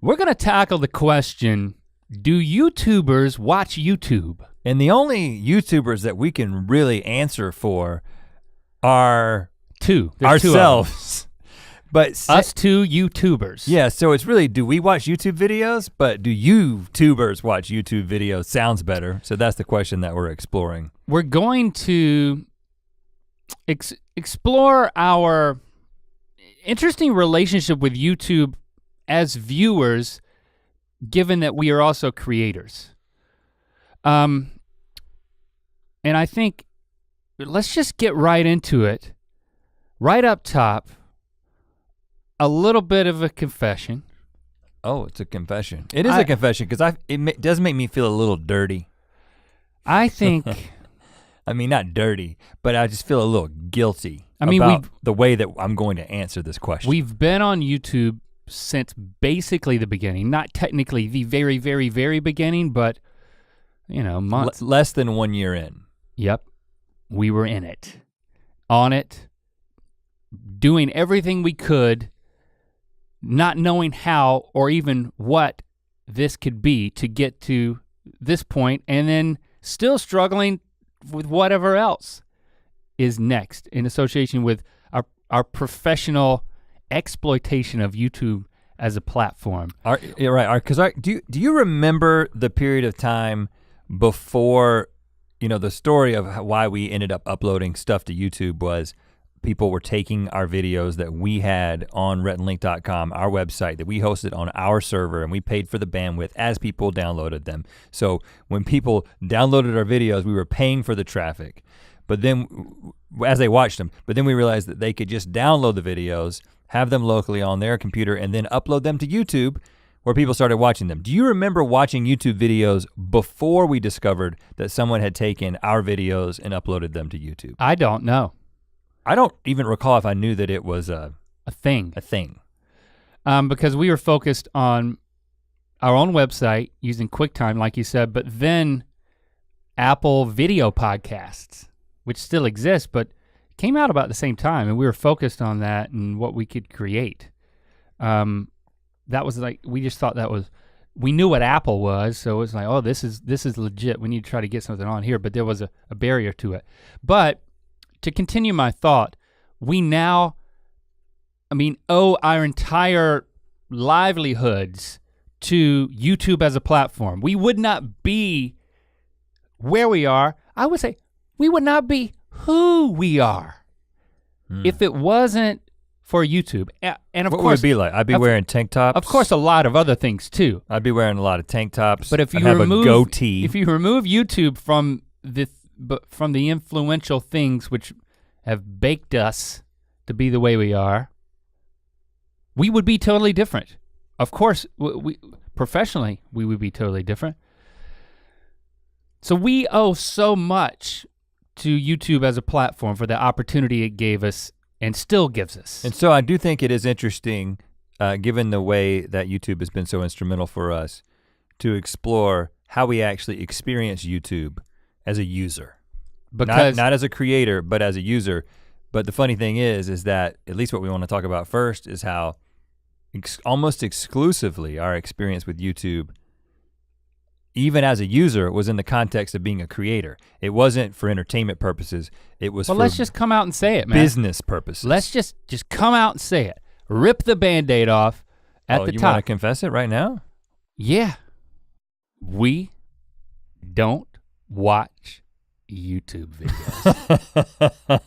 We're gonna tackle the question, do YouTubers watch YouTube? And the only YouTubers that we can really answer for are There's ourselves. But us two YouTubers. Yeah, so it's really, do we watch YouTube videos? But do YouTubers watch YouTube videos? Sounds better. So that's the question that we're exploring. We're going to explore our interesting relationship with YouTube as viewers, given that we are also creators. And I think, let's just get right into it. Right up top, a little bit of a confession. Oh, it's a confession. It is a confession because it does make me feel a little dirty. I think. I mean, not dirty, but I just feel a little guilty about the way that I'm going to answer this question. We've been on YouTube since basically the beginning, not technically the very, very, very beginning, but months. Less than 1 year in. Yep, we were in it, on it, doing everything we could, not knowing how or even what this could be to get to this point, and then still struggling with whatever else is next in association with our professional exploitation of YouTube as a platform. You're right, because do you remember the period of time before, the story of why we ended up uploading stuff to YouTube was people were taking our videos that we had on rhettandlink.com, our website that we hosted on our server, and we paid for the bandwidth as people downloaded them. So when people downloaded our videos, we were paying for the traffic, but then as they watched them, but then we realized that they could just download the videos, have them locally on their computer, and then upload them to YouTube where people started watching them. Do you remember watching YouTube videos before we discovered that someone had taken our videos and uploaded them to YouTube? I don't know. I don't even recall if I knew that it was a thing. Because we were focused on our own website using QuickTime, like you said, but then Apple Video Podcasts, which still exists, but came out about the same time, and we were focused on that and what we could create. That was like, we just thought we knew what Apple was, so it was like, oh, this is legit. We need to try to get something on here, but there was a barrier to it. But to continue my thought, we now, owe our entire livelihoods to YouTube as a platform. We would not be where we are. I would say we would not be who we are if it wasn't for YouTube. And of course, what would it be like? I'd be wearing tank tops. Of course, a lot of other things too. I'd be wearing a lot of tank tops. But if you have a goatee. If you remove YouTube from the influential things which have baked us to be the way we are, we would be totally different. Of course, professionally, we would be totally different. So we owe so much to YouTube as a platform for the opportunity it gave us and still gives us. And so I do think it is interesting, given the way that YouTube has been so instrumental for us, to explore how we actually experience YouTube as a user. Because not as a creator, but as a user. But the funny thing is that at least what we want to talk about first is how almost exclusively our experience with YouTube, even as a user, was in the context of being a creator. It wasn't for entertainment purposes. It was for let's just come out and say it, man. Business purposes. Let's just come out and say it. Rip the Band-Aid off at the top. You wanna confess it right now? Yeah. We don't watch YouTube videos.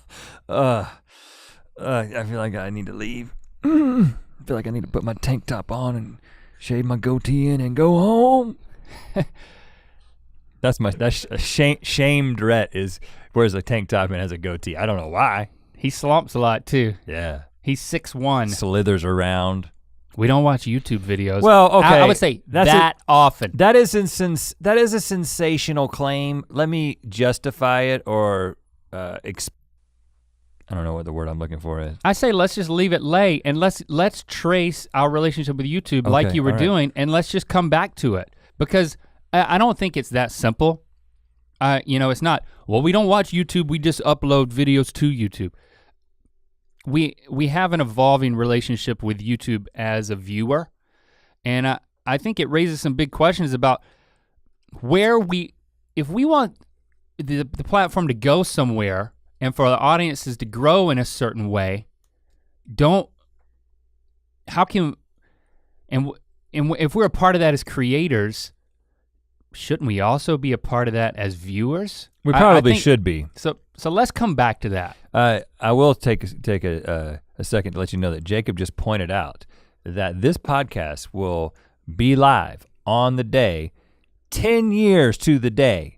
I feel like I need to leave. I feel like I need to put my tank top on and shave my goatee in and go home. That's shamed Rhett wears a tank top and has a goatee. I don't know why. He slumps a lot too. Yeah. He's 6'1". Slithers around. We don't watch YouTube videos. Well, okay. I would say often. That is a sensational claim. Let me justify it or I don't know what the word I'm looking for is. I say let's just leave it lay and let's trace our relationship with YouTube like you were doing, and let's just come back to it. Because I don't think it's that simple. It's not, well, we don't watch YouTube, we just upload videos to YouTube. We have an evolving relationship with YouTube as a viewer, and I think it raises some big questions about if we want the platform to go somewhere and for the audiences to grow in a certain way, if we're a part of that as creators, shouldn't we also be a part of that as viewers? We probably should be. So let's come back to that. I will take a second to let you know that Jacob just pointed out that this podcast will be live on the day, 10 years to the day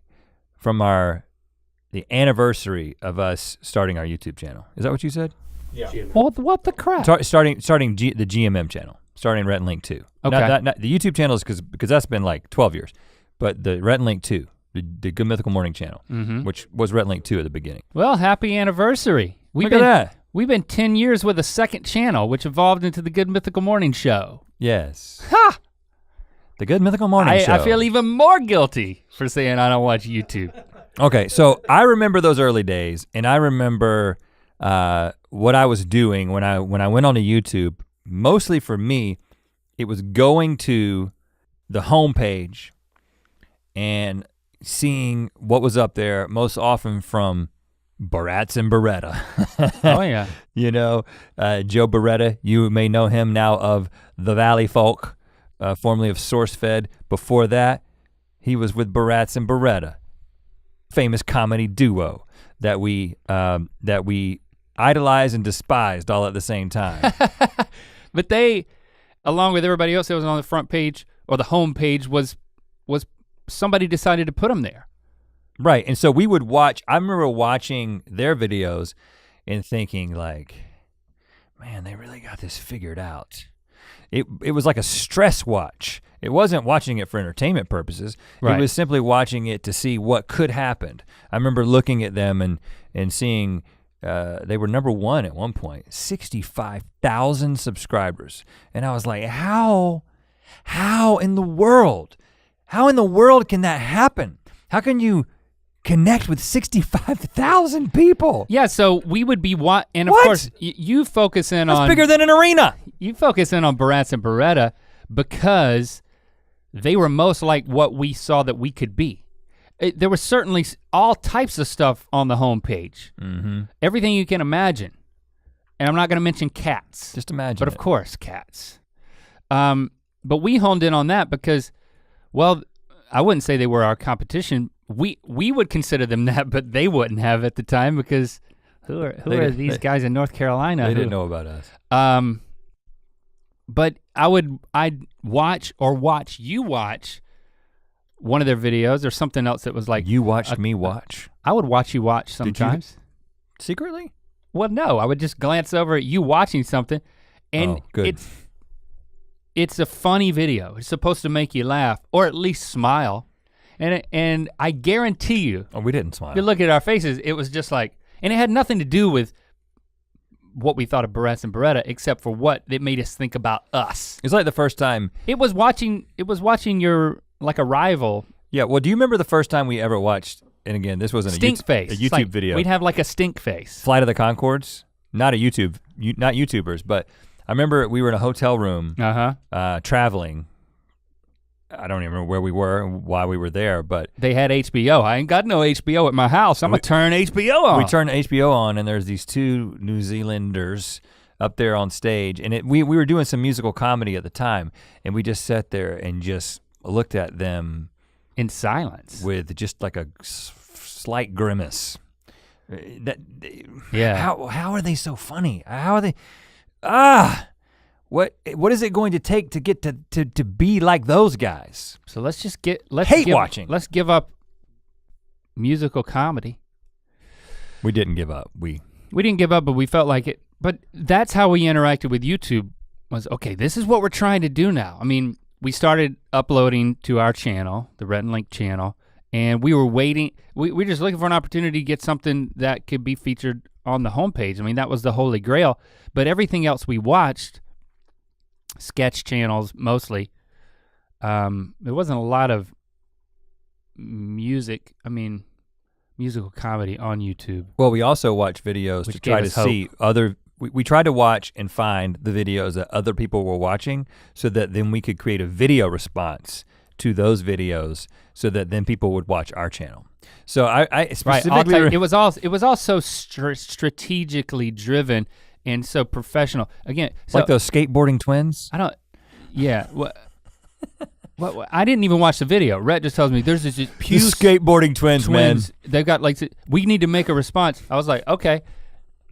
from the anniversary of us starting our YouTube channel. Is that what you said? Yeah. What the crap? Starting the GMM channel, starting Rhett and Link 2. Okay. Not the YouTube channel is because that's been like 12 years, but the Rhett and Link 2, the Good Mythical Morning channel, which was Rhett and Link 2 at the beginning. Well, happy anniversary. Look at that. We've been 10 years with a second channel, which evolved into the Good Mythical Morning Show. Yes. Ha! The Good Mythical Morning Show. I feel even more guilty for saying I don't watch YouTube. Okay, so I remember those early days, and I remember what I was doing when I went onto YouTube. Mostly for me, it was going to the homepage and seeing what was up there, most often from Barats and Beretta. Oh yeah. You know, Joe Beretta, you may know him now of The Valley Folk, formerly of SourceFed. Before that, he was with Barats and Beretta, famous comedy duo that we idolized and despised all at the same time. But they, along with everybody else that was on the front page or the home page, was somebody decided to put them there. Right, and so we would watch, I remember watching their videos and thinking like, man, they really got this figured out. It was like a stress watch. It wasn't watching it for entertainment purposes. Right. It was simply watching it to see what could happen. I remember looking at them and seeing they were #1 at one point, 65,000 subscribers. And I was like, how in the world can that happen? How can you connect with 65,000 people? Yeah, so we would be and of course you focus in on— That's bigger than an arena. You focus in on Barats and Beretta because they were most like what we saw that we could be. There was certainly all types of stuff on the homepage. Everything you can imagine. And I'm not gonna mention cats. Just imagine But of course, cats. But we honed in on that because, well, I wouldn't say they were our competition. We would consider them that, but they wouldn't have at the time because who are these guys in North Carolina? They didn't know about us. But I'd watch you watch one of their videos or something else that was like— You watched me watch? I would watch you watch sometimes. Secretly? Well, no, I would just glance over at you watching something and it's a funny video. It's supposed to make you laugh or at least smile. And I guarantee you— Oh, we didn't smile. If you look at our faces, it was just like, and it had nothing to do with what we thought of Barats and Beretta, except for what it made us think about us. It's like the first time— It was watching your, like a rival. Yeah, well, do you remember the first time we ever watched, and again, this wasn't stink face. A YouTube video. We'd have like a stink face. Flight of the Conchords? Not not YouTubers, but I remember we were in a hotel room traveling. I don't even remember where we were and why we were there, but— They had HBO. I ain't got no HBO at my house. I'm gonna turn HBO on. We turned HBO on and there's these two New Zealanders up there on stage, and we were doing some musical comedy at the time, and we just sat there and just looked at them in silence with just like a slight grimace. Yeah. How are they so funny? How are they? What is it going to take to get to be like those guys? So let's watching. Let's give up musical comedy. We didn't give up. We didn't give up, but we felt like it. But that's how we interacted with YouTube. Was okay. This is what we're trying to do now. I mean, we started uploading to our channel, the Rhett and Link channel, and we were waiting. We were just looking for an opportunity to get something that could be featured on the homepage. I mean, that was the holy grail. But everything else we watched, sketch channels mostly, there wasn't a lot of musical comedy on YouTube. Well, we also watch videos to try to see other we tried to watch and find the videos that other people were watching so that then we could create a video response to those videos so that then people would watch our channel. So I specifically it was all so strategically driven and so professional. Again, so, like those skateboarding twins. What, I didn't even watch the video. Rhett just tells me there's this Pew skateboarding twins, man. They've got like, we need to make a response. I was like, okay.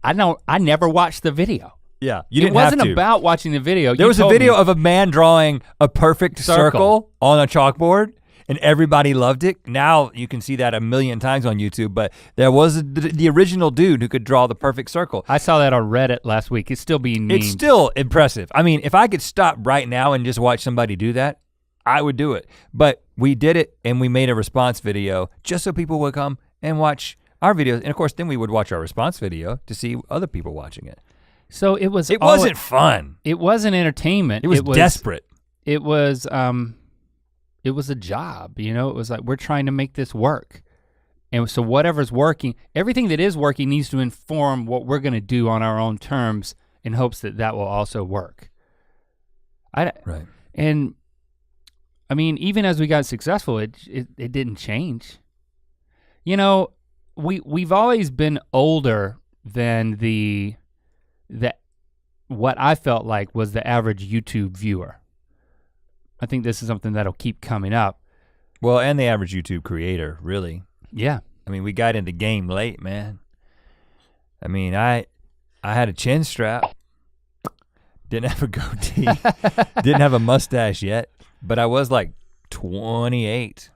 I never watched the video. Yeah, you didn't have to. It wasn't about watching the video. There was a video of a man drawing a perfect circle on a chalkboard and everybody loved it. Now you can see that a million times on YouTube, but there was the original dude who could draw the perfect circle. I saw that on Reddit last week. It's still being memed. It's still impressive. I mean, if I could stop right now and just watch somebody do that, I would do it. But we did it and we made a response video just so people would come and watch our videos. And of course, then we would watch our response video to see other people watching it. So it wasn't fun. It wasn't entertainment. It was desperate. It was a job, you know? It was like, we're trying to make this work. And so whatever's working, everything that is working needs to inform what we're gonna do on our own terms in hopes that that will also work. Right. And I mean, even as we got successful, it didn't change. You know, we've always been older than what I felt like was the average YouTube viewer. I think this is something that'll keep coming up. Well, and the average YouTube creator, really. Yeah. I mean, we got into game late, man. I mean, I had a chin strap, didn't have a goatee, didn't have a mustache yet, but I was like 28.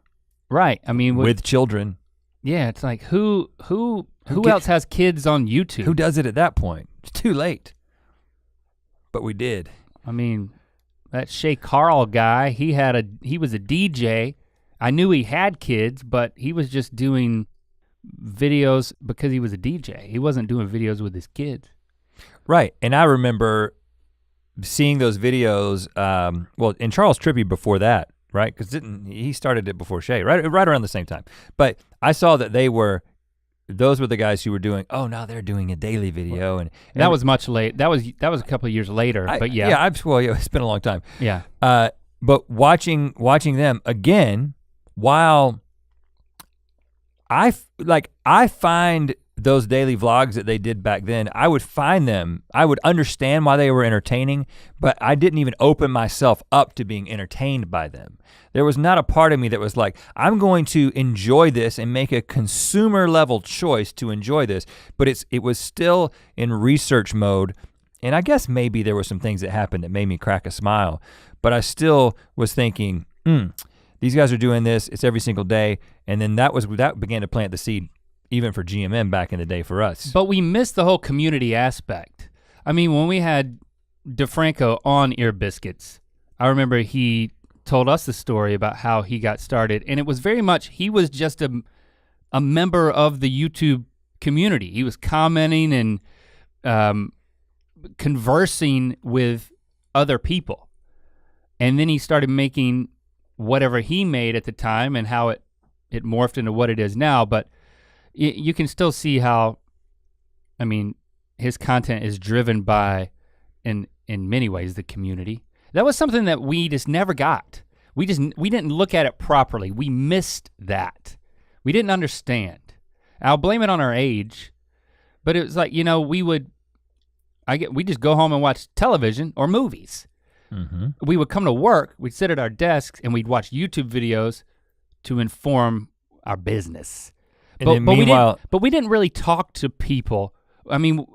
Right, I mean. With children. Yeah, it's like who else has kids on YouTube? Who does it at that point? It's too late. But we did. I mean, that Shay Carl guy, he was a DJ. I knew he had kids, but he was just doing videos because he was a DJ. He wasn't doing videos with his kids. Right, and I remember seeing those videos, and Charles Trippy before that, right? Because he started it before Shay, right around the same time. But I saw that those were the guys who were doing, now they're doing a daily video. And that was much late. That was a couple of years later, but yeah. Yeah, it's been a long time. Yeah. But watching them again, while I find those daily vlogs that they did back then, I would understand why they were entertaining, but I didn't even open myself up to being entertained by them. There was not a part of me that was like, I'm going to enjoy this and make a consumer level choice to enjoy this, but it was still in research mode, and I guess maybe there were some things that happened that made me crack a smile, but I still was thinking, these guys are doing this, it's every single day, and then that began to plant the seed even for GMM back in the day for us. But we missed the whole community aspect. I mean, when we had DeFranco on Ear Biscuits, I remember he told us the story about how he got started, and it was very much, he was just a member of the YouTube community. He was commenting and conversing with other people. And then he started making whatever he made at the time and how it morphed into what it is now, but you can still see how, I mean, his content is driven by, in many ways, the community. That was something that we just never got. We didn't look at it properly. We missed that. We didn't understand. I'll blame it on our age, but it was like, we just go home and watch television or movies. Mm-hmm. We would come to work, we'd sit at our desks and we'd watch YouTube videos to inform our business. But we didn't really talk to people. I mean,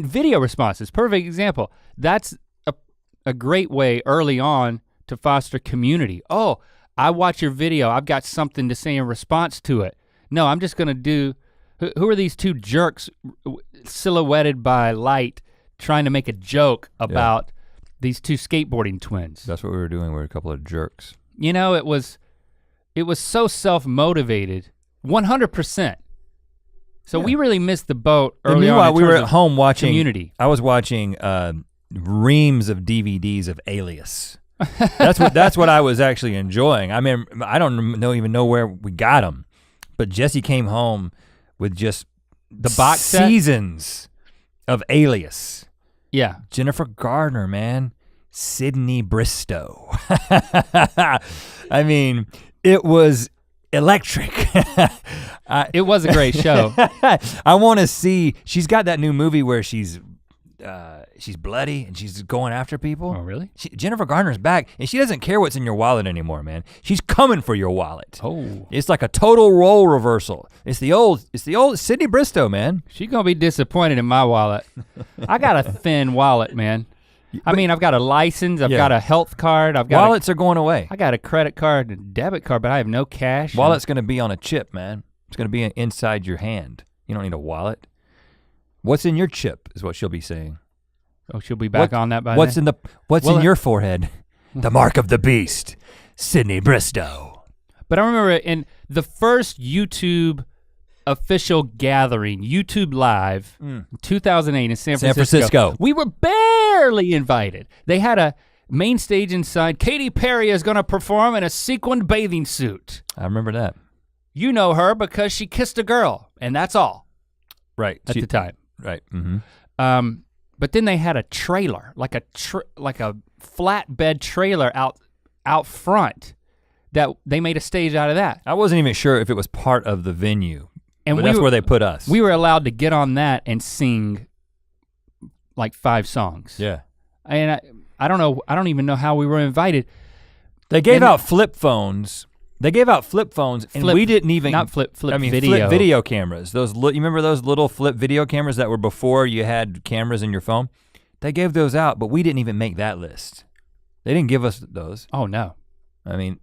video responses, perfect example. That's a great way early on to foster community. Oh, I watch your video, I've got something to say in response to it. No, I'm just gonna do, who are these two jerks silhouetted by light trying to make a joke about these two skateboarding twins? That's what we were doing, we were a couple of jerks. You know, it was so self-motivated. 100%. So we really missed the boat early on. Meanwhile, we were at home watching community. I was watching reams of DVDs of Alias. That's what I was actually enjoying. I mean, I don't even know where we got them, but Jesse came home with just the box seasons of Alias. Yeah. Jennifer Garner, man. Sydney Bristow. I mean, it was electric. It was a great show. I wanna see, she's got that new movie where she's bloody and she's going after people. Oh, really? Jennifer Garner's back and she doesn't care what's in your wallet anymore, man. She's coming for your wallet. Oh. It's like a total role reversal. It's the old Sydney Bristow, man. She's gonna be disappointed in my wallet. I got a thin wallet, man. I mean, I've got a license, I've got a health card, Wallets are going away. I got a credit card and a debit card, but I have no cash. Wallet's gonna be on a chip, man. It's gonna be inside your hand. You don't need a wallet. What's in your chip is what she'll be saying. Oh, she'll be back on that by What's then? in your forehead? The mark of the beast, Sydney Bristow. But I remember in the first YouTube official gathering, YouTube Live, 2008 in San Francisco. We were barely invited. They had a main stage inside. Katy Perry is gonna perform in a sequined bathing suit. I remember that. You know her because she kissed a girl, and that's all. Right. At the time. Right. Mm-hmm. But then they had a trailer, like a flatbed trailer out front that they made a stage out of that. I wasn't even sure if it was part of the venue, and but that's where they put us. We were allowed to get on that and sing like 5 songs. Yeah. And I don't know, I don't even know how we were invited. They gave out flip phones. And we didn't even flip video cameras. You remember those little flip video cameras that were before you had cameras in your phone? They gave those out, but we didn't even make that list. They didn't give us those. Oh no. I mean,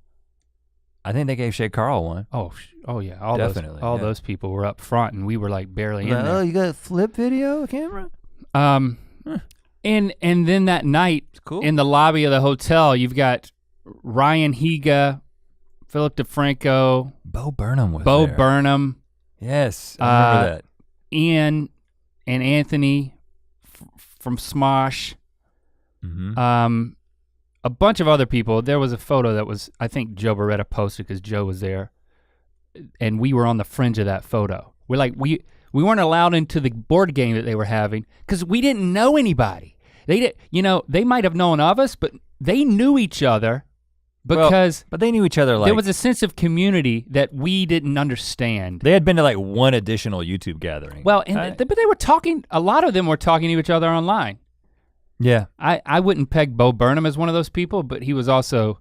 I think they gave Shay Carl one. Oh yeah, Definitely, those people were up front and we were like barely in there. Oh, you got a flip video camera? And then that night in the lobby of the hotel, you've got Ryan Higa, Philip DeFranco, Bo Burnham was Bo there. Burnham. Yes, I remember that. Ian and Anthony from Smosh. Mm-hmm. A bunch of other people. There was a photo that was, I think Joe Beretta posted because Joe was there. And we were on the fringe of that photo. We weren't allowed into the board game that they were having because we didn't know anybody. They might have known of us, but they knew each other. Because but they knew each other like. There was a sense of community that we didn't understand. They had been to like one additional YouTube gathering. Well, but they were talking, a lot of them were talking to each other online. Yeah. I wouldn't peg Bo Burnham as one of those people, but he was also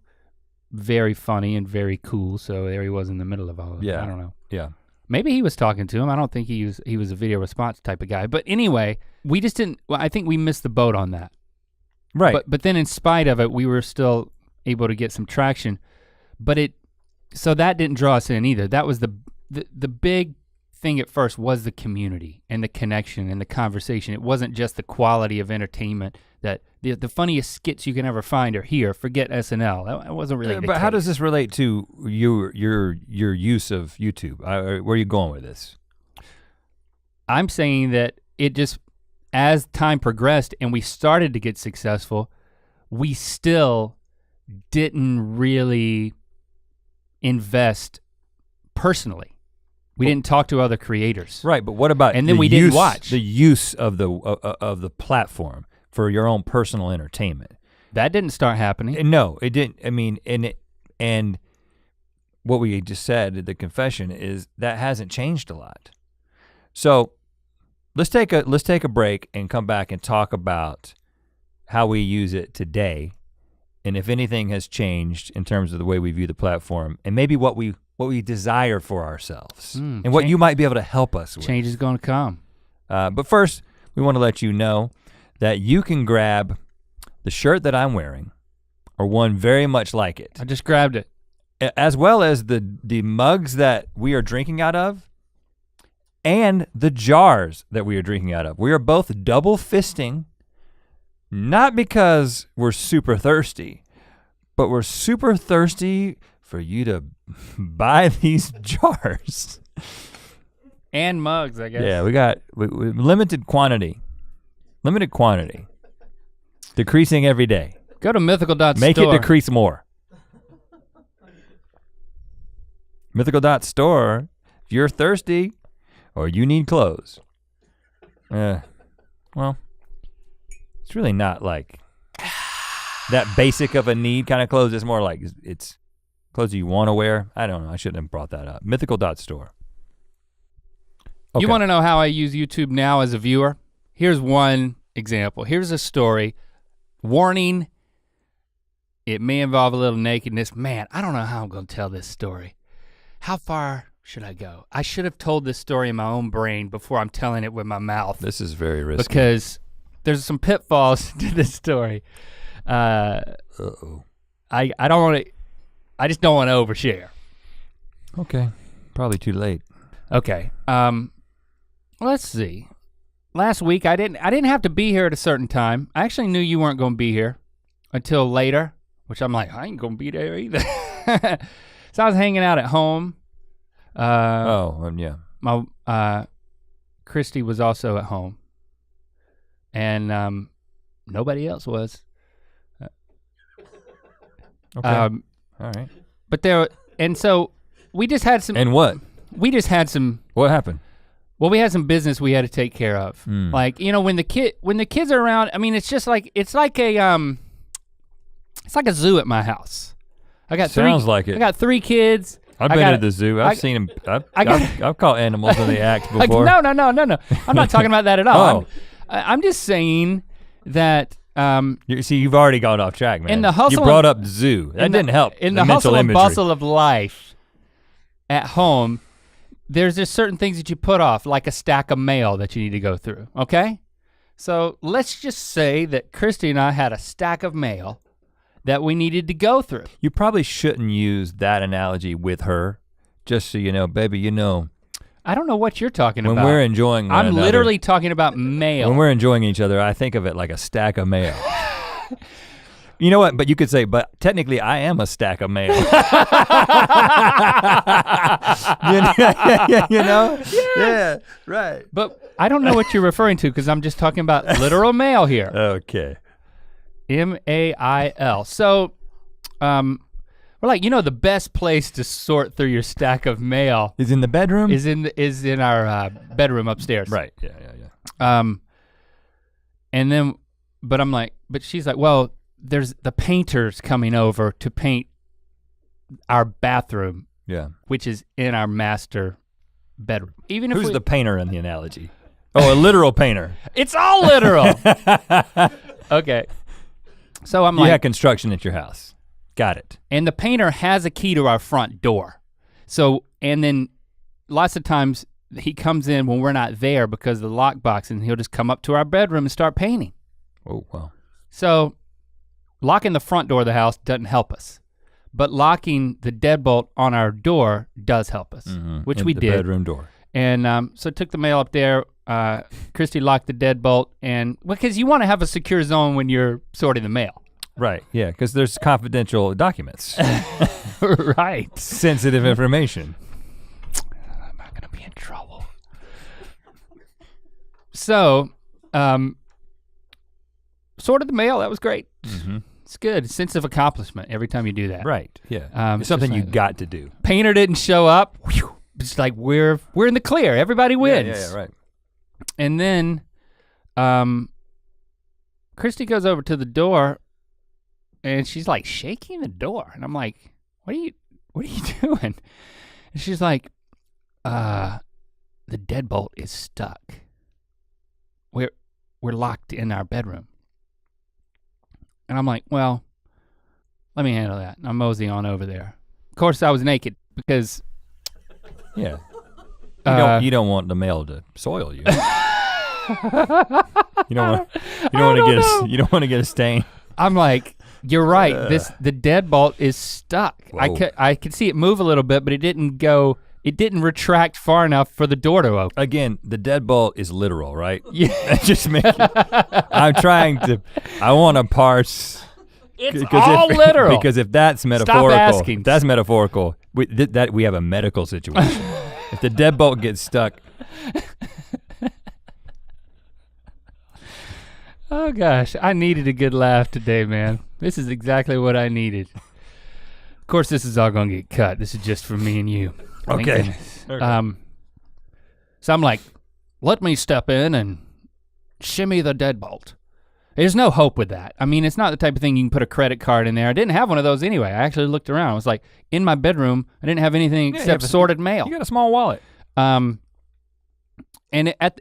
very funny and very cool, so there he was in the middle of all of it. Yeah. I don't know. Yeah. Maybe he was talking to him. I don't think he was a video response type of guy. But anyway, we just didn't, I think we missed the boat on that. Right. But then in spite of it, we were still able to get some traction, so that didn't draw us in either. That was the big thing at first was the community and the connection and the conversation. It wasn't just the quality of entertainment that the funniest skits you can ever find are here, forget SNL. That wasn't really the But case. how does this relate to your use of YouTube? Where are you going with this? I'm saying that it just, as time progressed and we started to get successful, we still didn't really invest personally. We didn't talk to other creators. Right, but what about and then we didn't watch the use of the platform for your own personal entertainment? That didn't start happening. No, it didn't. I mean, and what we just said, the confession is that hasn't changed a lot. So let's take a break and come back and talk about how we use it today. And if anything has changed in terms of the way we view the platform, and maybe what we desire for ourselves, and what you might be able to help us with. Change is gonna come. But first, we want to let you know that you can grab the shirt that I'm wearing, or one very much like it. I just grabbed it. As well as the mugs that we are drinking out of, and the jars that we are drinking out of. We are both double fisting. Not because we're super thirsty, but we're super thirsty for you to buy these jars. And mugs, I guess. Yeah, we got limited quantity. Limited quantity. Decreasing every day. Go to mythical.store. Make it decrease more. Mythical.store, if you're thirsty or you need clothes. Well, it's really not like that basic of a need kind of clothes. It's more like it's clothes you want to wear. I don't know, I shouldn't have brought that up. Mythical.store. Okay. You wanna know how I use YouTube now as a viewer? Here's one example. Here's a story. Warning, it may involve a little nakedness. Man, I don't know how I'm gonna tell this story. How far should I go? I should have told this story in my own brain before I'm telling it with my mouth. This is very risky. Because there's some pitfalls to this story. Uh-oh. I don't wanna, I just don't wanna overshare. Okay, probably too late. Okay, let's see. Last week I didn't have to be here at a certain time. I actually knew you weren't gonna be here until later, which I'm like, I ain't gonna be there either. So I was hanging out at home. Yeah. My Christy was also at home, and nobody else was. Okay. All right. But so we just had some. And what? We just had some. What happened? Well, we had some business we had to take care of. Like, you know, when the kids are around, I mean, it's like a zoo at my house. I got Sounds like it. I got 3 kids. I've been to the zoo. I've seen them. I've caught animals in the act before. No. I'm not talking about that at all. Oh. I'm just saying that. You've already gone off track, man. In the hustle, you brought up zoo. That didn't help. In the hustle and bustle of life at home, there's just certain things that you put off, like a stack of mail that you need to go through, okay? So let's just say that Christy and I had a stack of mail that we needed to go through. You probably shouldn't use that analogy with her, just so you know, baby, you know. I don't know what you're talking about. When we're enjoying one another, literally talking about mail. When we're enjoying each other, I think of it like a stack of mail. You know what, but you could say, but technically I am a stack of mail. you know? Yes. Yeah, right. But I don't know what you're referring to because I'm just talking about literal mail here. Okay. M-A-I-L. So, we're like, you know, the best place to sort through your stack of mail is in the bedroom? Is in our bedroom upstairs. Right, yeah. And then, but she's like, well, there's the painters coming over to paint our bathroom. Yeah. Which is in our master bedroom. Even if Who's the painter in the analogy? Oh, a literal painter. It's all literal. Okay. So I'm you had construction at your house. Got it. And the painter has a key to our front door. So, and then lots of times he comes in when we're not there because of the lockbox and he'll just come up to our bedroom and start painting. Oh, wow. So locking the front door of the house doesn't help us, but locking the deadbolt on our door does help us, which we did. The bedroom door. And so took the mail up there. Christy locked the deadbolt, and because you want to have a secure zone when you're sorting the mail. Right, yeah, because there's confidential documents. Right. Sensitive information. I'm not gonna be in trouble. So, sorted the mail, that was great. It's good, sense of accomplishment every time you do that. Right, yeah. It's something you got to do. Painter didn't show up. It's like we're in the clear, everybody wins. Yeah, right. And then Christy goes over to the door and she's like shaking the door. And I'm like, what are you doing? And she's like, the deadbolt is stuck. We're locked in our bedroom. And I'm like, well, let me handle that. And I'm moseying on over there. Of course I was naked because yeah. You don't want the mail to soil you. You don't want to get a stain. I'm like, you're right. The deadbolt is stuck. Whoa. I could see it move a little bit, but it didn't retract far enough for the door to open. Again, the deadbolt is literal, right? Yeah. Just make it. I want to parse. It's all literal. Because if that's metaphorical, we have a medical situation. If the deadbolt gets stuck. Oh gosh, I needed a good laugh today, man. This is exactly what I needed. Of course, this is all gonna get cut. This is just for me and you. Okay. So I'm like, let me step in and shimmy the deadbolt. There's no hope with that. I mean, it's not the type of thing you can put a credit card in there. I didn't have one of those anyway. I actually looked around. I was like, in my bedroom, I didn't have anything except sorted mail. You got a small wallet. And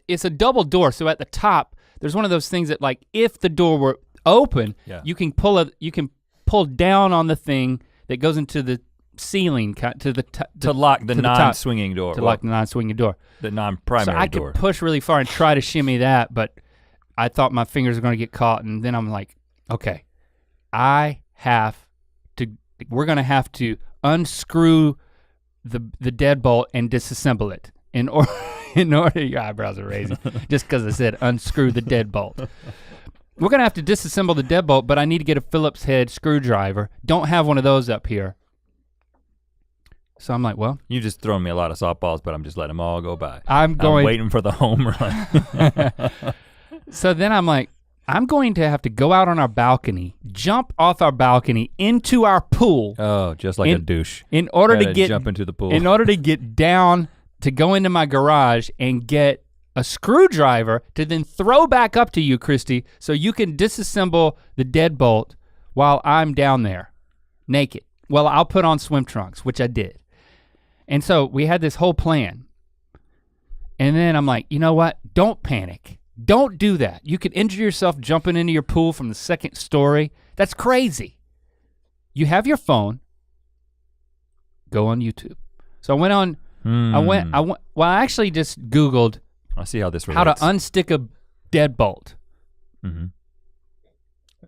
it's a double door, so at the top, there's one of those things that like, if the door were open, you can pull down on the thing that goes into the ceiling to lock the non-swinging door. To lock the non-swinging door. The non-primary door. So I could push really far and try to shimmy that, but I thought my fingers were gonna get caught, and then I'm like, okay, we're gonna have to unscrew the deadbolt and disassemble it in order, your eyebrows are raising, just because I said unscrew the deadbolt. We're gonna have to disassemble the deadbolt, but I need to get a Phillips head screwdriver. Don't have one of those up here. So I'm like, well. You just thrown me a lot of softballs, but I'm just letting them all go by. I'm waiting for the home run. So then I'm like, I'm going to have to go out on our balcony, jump off our balcony into our pool. Oh, just like a douche. In order to jump into the pool. In order to get down to go into my garage and get a screwdriver to then throw back up to you, Christy, so you can disassemble the deadbolt while I'm down there, naked. Well, I'll put on swim trunks, which I did. And so we had this whole plan. And then I'm like, you know what? Don't panic. Don't do that. You could injure yourself jumping into your pool from the second story. That's crazy. You have your phone, go on YouTube. So I went on, I actually just Googled I see how this relates. how to unstick a deadbolt. Mm-hmm.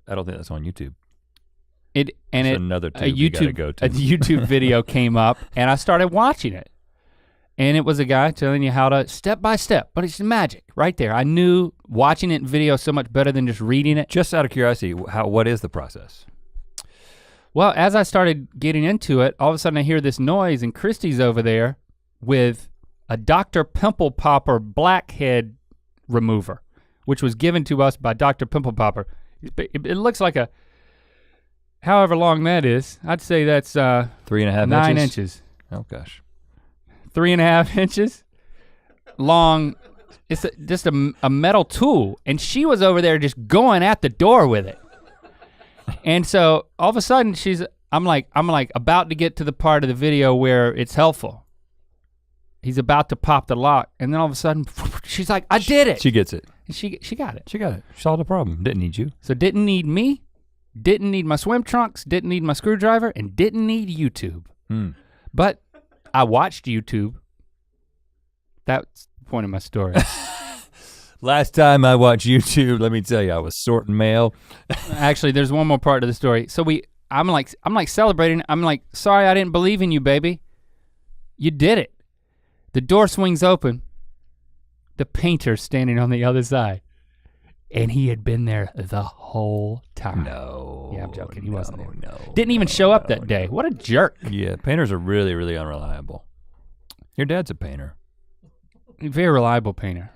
I don't think that's on YouTube. Another tube you gotta go to. A YouTube video came up and I started watching it. And it was a guy telling you how to, step by step, but it's magic right there. I knew watching it in video so much better than just reading it. Just out of curiosity, what is the process? Well, as I started getting into it, all of a sudden I hear this noise and Christy's over there with a Dr. Pimple Popper blackhead remover, which was given to us by Dr. Pimple Popper. It looks like a, however long that is, I'd say that's 3.5 9 inches. Oh gosh. 3.5 inches long. It's just a metal tool, and she was over there just going at the door with it. And so all of a sudden I'm like about to get to the part of the video where it's helpful. He's about to pop the lock, and then all of a sudden she's like, I did it. She gets it. And she got it. She got it. Solved the problem. Didn't need you. So didn't need me, didn't need my swim trunks, didn't need my screwdriver, and didn't need YouTube. But I watched YouTube. That's the point of my story. Last time I watched YouTube, let me tell you, I was sorting mail. Actually, there's one more part of the story. So I'm like celebrating. I'm like, sorry I didn't believe in you, baby. You did it. The door swings open. The painter's standing on the other side. And he had been there the whole time. No. Yeah, I'm joking. He wasn't there. No. Didn't even show up that day. What a jerk. Yeah, painters are really, really unreliable. Your dad's a painter. Very reliable painter.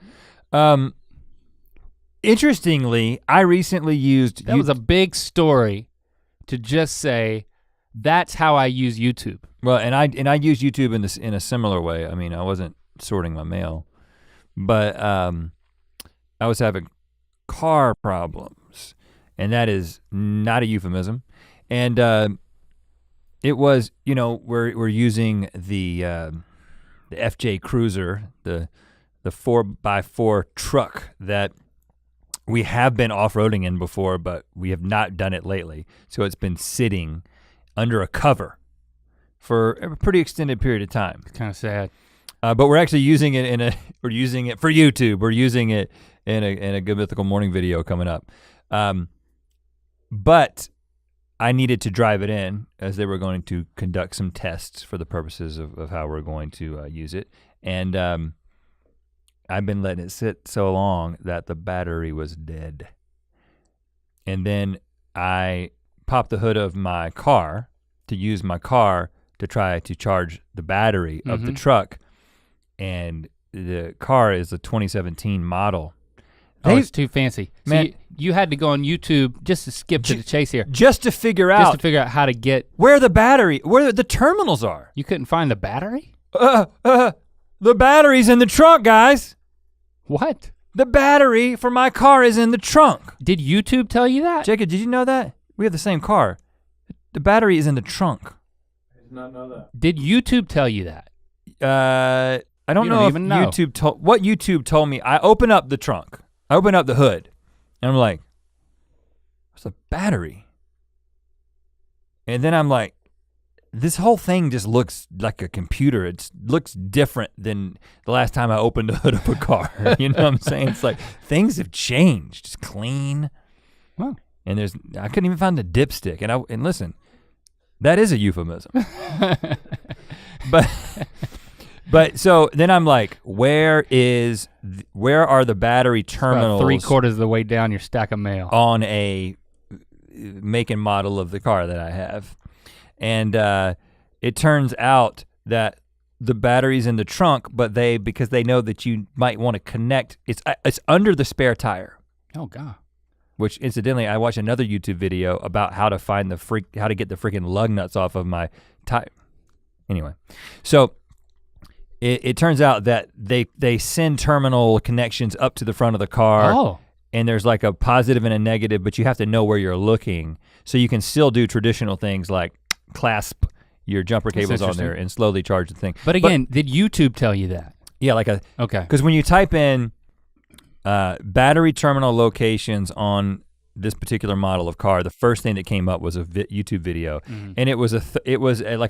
Interestingly, I recently used. That was a big story to just say, that's how I use YouTube. Well, and I use YouTube in a similar way. I mean, I wasn't sorting my mail, but I was having car problems, and that is not a euphemism. And it was, you know, we're using the FJ Cruiser, the 4x4 truck that we have been off-roading in before, but we have not done it lately. So it's been sitting under a cover for a pretty extended period of time. It's kind of sad. But we're actually using it we're using it for YouTube. We're using it in a Good Mythical Morning video coming up. But I needed to drive it in as they were going to conduct some tests for the purposes of how we're going to use it. And I've been letting it sit so long that the battery was dead. And then I popped the hood of my car to use my car to try to charge the battery of the truck. And the car is a 2017 model. Oh, it's too fancy. Man, so you had to go on YouTube just to skip to the chase here. Just to figure out how to get. Where the terminals are. You couldn't find the battery? The battery's in the trunk, guys. What? the battery for my car is in the trunk. Did YouTube tell you that? Jacob, did you know that? We have the same car. The battery is in the trunk. I did not know that. Did YouTube tell you that? I don't know if YouTube told, what YouTube told me. I open up the trunk. I open up the hood and I'm like, what's the battery? And then I'm like, this whole thing just looks like a computer. It looks different than the last time I opened the hood of a car. You know what I'm saying? It's like things have changed. It's clean. Wow. And I couldn't even find the dipstick. And listen, that is a euphemism. But so then I'm like, where are the battery terminals? About 3/4 of the way down your stack of mail. On a make and model of the car that I have. And it turns out that the battery's in the trunk, but because they know that you might want to connect, it's under the spare tire. Oh God. Which incidentally, I watched another YouTube video about how to get the freaking lug nuts off of my tire. Anyway, so it turns out that they send terminal connections up to the front of the car. Oh. And there's like a positive and a negative, but you have to know where you're looking. So you can still do traditional things like clasp your jumper cables on there and slowly charge the thing. But again, did YouTube tell you that? Yeah, okay. Because when you type in battery terminal locations on this particular model of car, the first thing that came up was a YouTube video, and it was like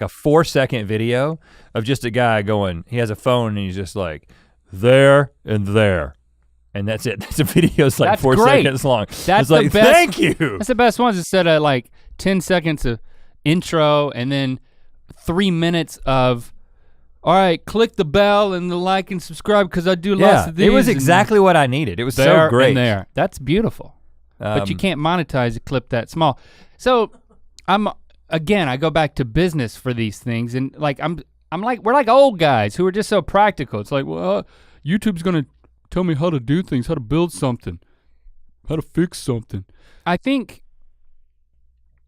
a 4-second video of just a guy going. He has a phone and he's just like there and there. And that's it. The video's like that's 4 great. seconds long. That's the like, best. Thank you. That's the best ones instead of like 10 seconds of intro and then 3 minutes of, all right, click the bell and the like and subscribe because I do lots of these. It was exactly what I needed. It was so great. And there. That's beautiful. But you can't monetize a clip that small. So I go back to business for these things and like we're like old guys who are just so practical. It's like, well, YouTube's gonna tell me how to do things, how to build something, how to fix something. I think.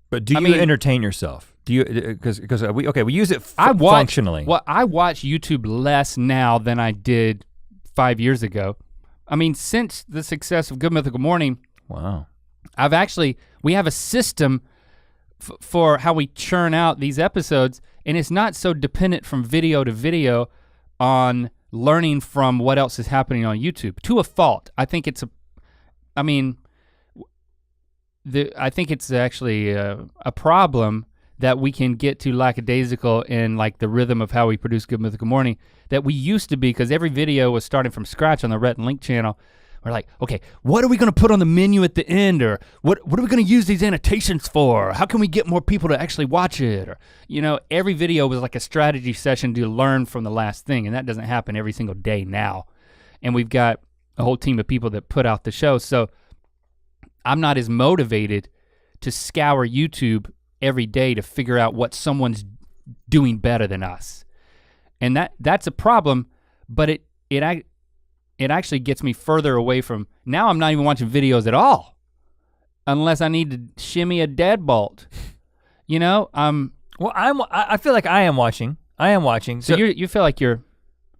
But do you entertain yourself? Do you, because we use it functionally. Well, I watch YouTube less now than I did 5 years ago. I mean, since the success of Good Mythical Morning. Wow. We have a system for how we churn out these episodes, and it's not so dependent from video to video on learning from what else is happening on YouTube, to a fault. I think it's actually a problem that we can get to lackadaisical in like the rhythm of how we produce Good Mythical Morning that we used to be, because every video was starting from scratch on the Rhett and Link channel. We're like, okay, what are we gonna put on the menu at the end? Or what are we gonna use these annotations for? How can we get more people to actually watch it? Or, every video was like a strategy session to learn from the last thing, and that doesn't happen every single day now. And we've got a whole team of people that put out the show, so I'm not as motivated to scour YouTube every day to figure out what someone's doing better than us. And that's a problem, but it actually gets me further away from, now I'm not even watching videos at all, unless I need to shimmy a deadbolt. Well, I feel like I am watching. So you feel like you're.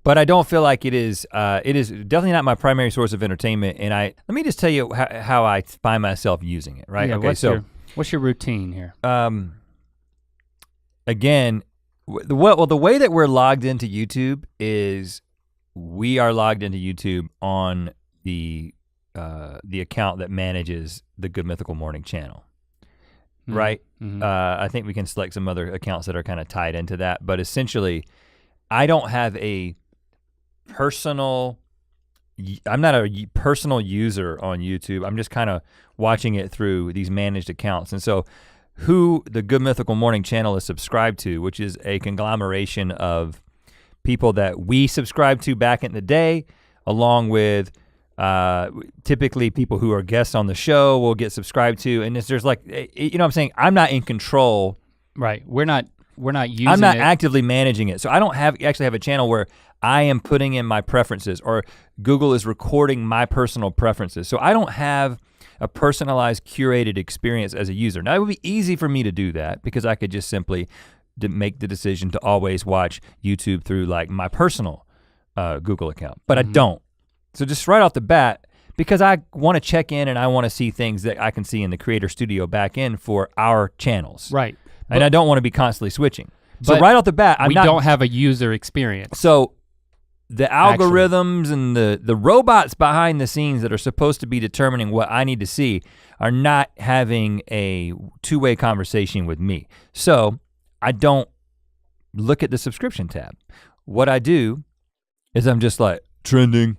But I don't feel like it is definitely not my primary source of entertainment. And let me just tell you how I find myself using it, right? Yeah, okay, what's your routine here? Again, the way that we're logged into YouTube is we are logged into YouTube on the account that manages the Good Mythical Morning channel, right? Mm-hmm. I think we can select some other accounts that are kind of tied into that, but essentially, I don't have I'm not a personal user on YouTube. I'm just kind of watching it through these managed accounts. And so who the Good Mythical Morning channel is subscribed to, which is a conglomeration of people that we subscribed to back in the day, along with typically people who are guests on the show will get subscribed to. And there's like, what I'm saying? I'm not in control. Right, we're not using it. I'm not actively managing it. So I don't actually have a channel where I am putting in my preferences or Google is recording my personal preferences. So I don't have a personalized, curated experience as a user. Now it would be easy for me to do that because I could just simply make the decision to always watch YouTube through like my personal Google account, but I don't. So just right off the bat, because I want to check in and I want to see things that I can see in the Creator Studio back end for our channels. Right. And I don't want to be constantly switching. So right off the bat, we don't have a user experience. So the algorithms and the robots behind the scenes that are supposed to be determining what I need to see are not having a two-way conversation with me. So I don't look at the subscription tab. What I do is I'm just like, trending.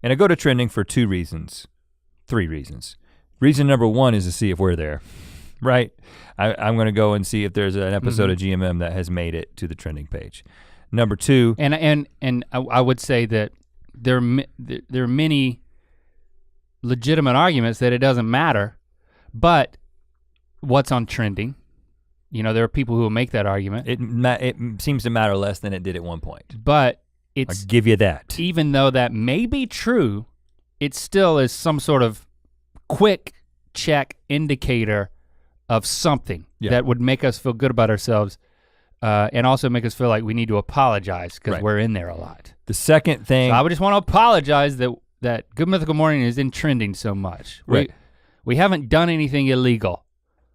And I go to trending for 3 reasons. Reason number 1 is to see if we're there, right? I'm gonna go and see if there's an episode of GMM that has made it to the trending page. Number 2. And I would say that there are many legitimate arguments that it doesn't matter, but what's on trending, there are people who will make that argument. It seems to matter less than it did at one point. But I'll give you that. Even though that may be true, it still is some sort of quick check indicator of something that would make us feel good about ourselves and also make us feel like we need to apologize because we're in there a lot. The second thing. So I would just want to apologize that Good Mythical Morning is in trending so much. Right. We haven't done anything illegal.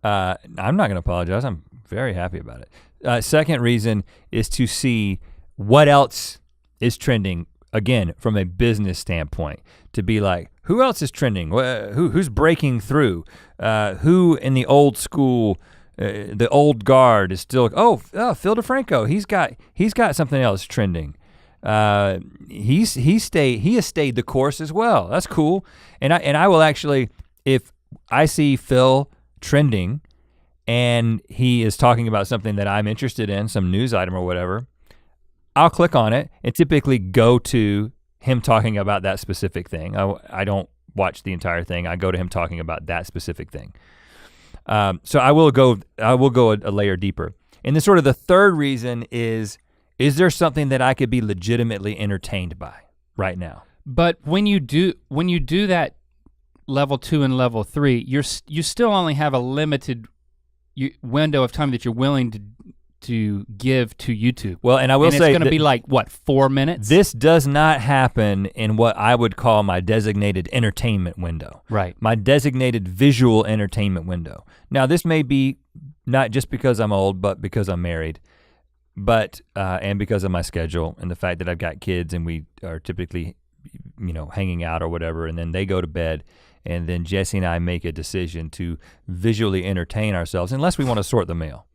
I'm not gonna apologize, I'm very happy about it. Second reason is to see what else is trending, again, from a business standpoint, to be like, who else is trending? Who's breaking through? Who in the old school, the old guard is still, Phil DeFranco, he's got something else trending. He has stayed the course as well. That's cool. And I will actually, if I see Phil trending and he is talking about something that I'm interested in, some news item or whatever, I'll click on it and typically go to him talking about that specific thing. I don't watch the entire thing. I go to him talking about that specific thing. So I will go a layer deeper. And then sort of the third reason is there something that I could be legitimately entertained by right now? But when you do that level 2 and level 3, you still only have a limited window of time that you're willing to give to YouTube. Well, and I will say it's gonna be like, what, 4 minutes? This does not happen in what I would call my designated entertainment window. Right. My designated visual entertainment window. Now this may be not just because I'm old, but because I'm married, but and because of my schedule and the fact that I've got kids and we are typically, hanging out or whatever, and then they go to bed, and then Jesse and I make a decision to visually entertain ourselves, unless we want to sort the mail.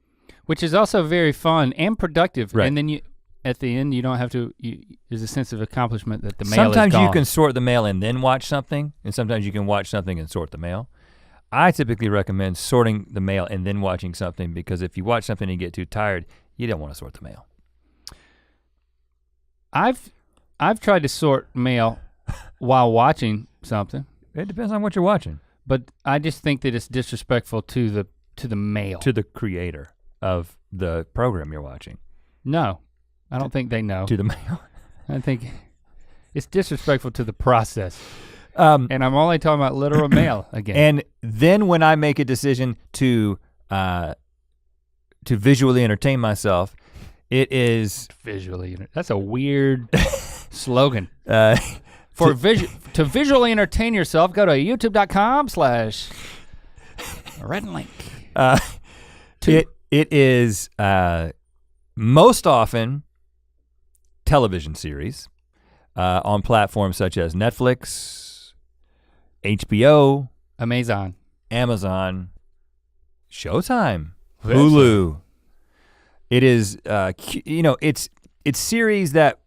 Which is also very fun and productive. Right. And then at the end, you don't have to, there's a sense of accomplishment that the mail Sometimes is gone. you can sort the mail and then watch something, and sometimes you can watch something and sort the mail. I typically recommend sorting the mail and then watching something, because if you watch something and you get too tired, you don't want to sort the mail. I've tried to sort mail while watching something. It depends on what you're watching. But I just think that it's disrespectful to the mail. To the creator of the program you're watching. No, I don't think they know. To the mail. I think it's disrespectful to the process. And I'm only talking about literal mail again. And then when I make a decision to visually entertain myself, it is that's a weird slogan. To visually entertain yourself, go to youtube.com/RhettandLink. It is most often television series on platforms such as Netflix, HBO, Amazon, Showtime, Hulu. It is, it's series that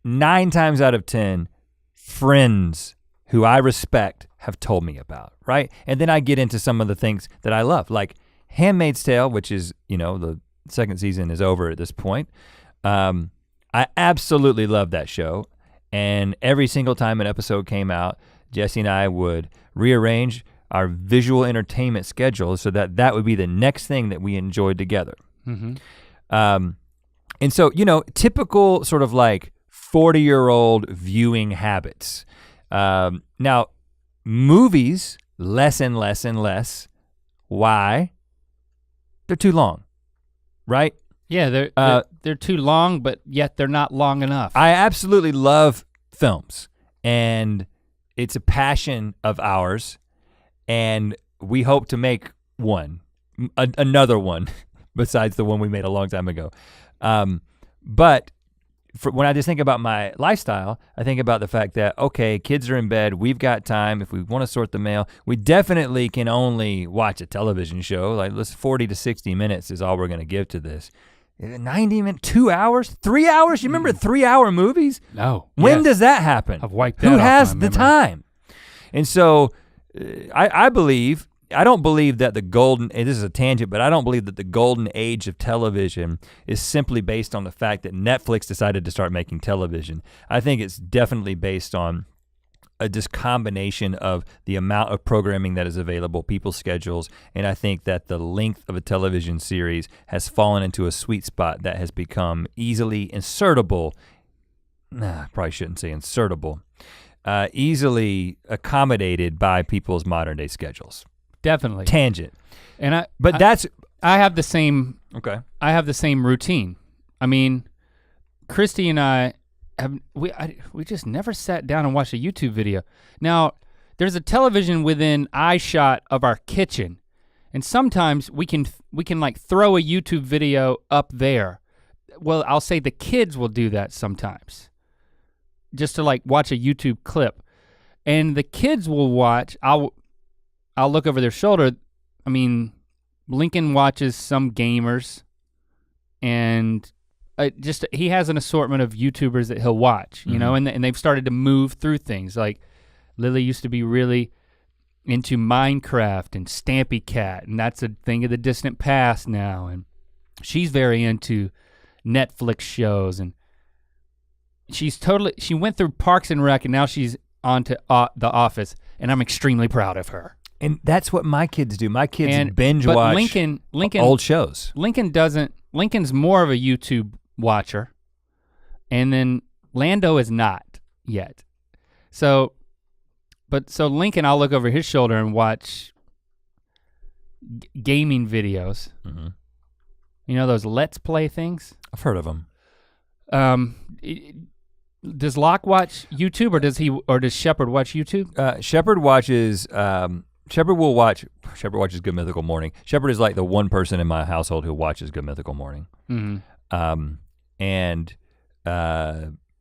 9 times out of 10 friends who I respect have told me about, right? And then I get into some of the things that I love, like Handmaid's Tale, which is, the second season is over at this point. I absolutely love that show. And every single time an episode came out, Jesse and I would rearrange our visual entertainment schedule so that would be the next thing that we enjoyed together. Mm-hmm. And so, typical sort of like 40-year-old viewing habits. Now, movies, less and less and less. Why? They're too long, right? Yeah, they're too long, but yet they're not long enough. I absolutely love films, and it's a passion of ours, and we hope to make another one besides the one we made a long time ago. But when I just think about my lifestyle, I think about the fact that, okay, kids are in bed, we've got time, if we wanna sort the mail, we definitely can only watch a television show, like 40 to 60 minutes is all we're gonna give to this. 90 minutes, 2 hours, 3 hours? You remember 3-hour movies? No. When does that happen? I've wiped that Who off has my the memory. time? And so I don't believe that this is a tangent, but I don't believe that the golden age of television is simply based on the fact that Netflix decided to start making television. I think it's definitely based on just combination of the amount of programming that is available, people's schedules, and I think that the length of a television series has fallen into a sweet spot that has become easily insertable. Probably shouldn't say insertable. Easily accommodated by people's modern day schedules. Definitely. Tangent. And I have the same. Okay. I have the same routine. I mean, Christy and I we just never sat down and watched a YouTube video. Now, there's a television within eyeshot of our kitchen, and sometimes we can like throw a YouTube video up there. Well, I'll say the kids will do that sometimes, just to like watch a YouTube clip, and the kids will watch. I'll look over their shoulder. I mean, Lincoln watches some gamers, and he has an assortment of YouTubers that he'll watch, you know, and they've started to move through things. Like Lily used to be really into Minecraft and Stampy Cat, and that's a thing of the distant past now. And she's very into Netflix shows, and she went through Parks and Rec, and now she's on to The Office, and I'm extremely proud of her. And that's what my kids do. My kids binge watch Lincoln, old shows. Lincoln's more of a YouTube watcher, and then Lando is not yet. So Lincoln, I'll look over his shoulder and watch gaming videos. Mm-hmm. You know those Let's Play things? I've heard of them. Does Locke watch YouTube, or does Shepard watch YouTube? Shepard watches. Shepard watches Good Mythical Morning. Shepard is like the one person in my household who watches Good Mythical Morning. Mm-hmm.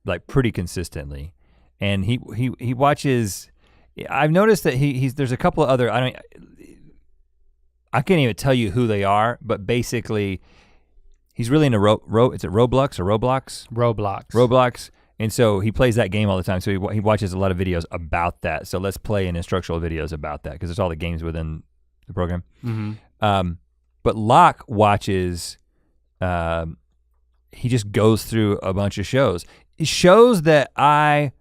Like pretty consistently. And he watches, I've noticed that there's a couple of other, I can't even tell you who they are, but basically he's really into is it Roblox or Roblox? Roblox. And so he plays that game all the time. So he watches a lot of videos about that. So let's play and instructional videos about that because it's all the games within the program. Mm-hmm. But Locke watches, he just goes through a bunch of shows. Shows that I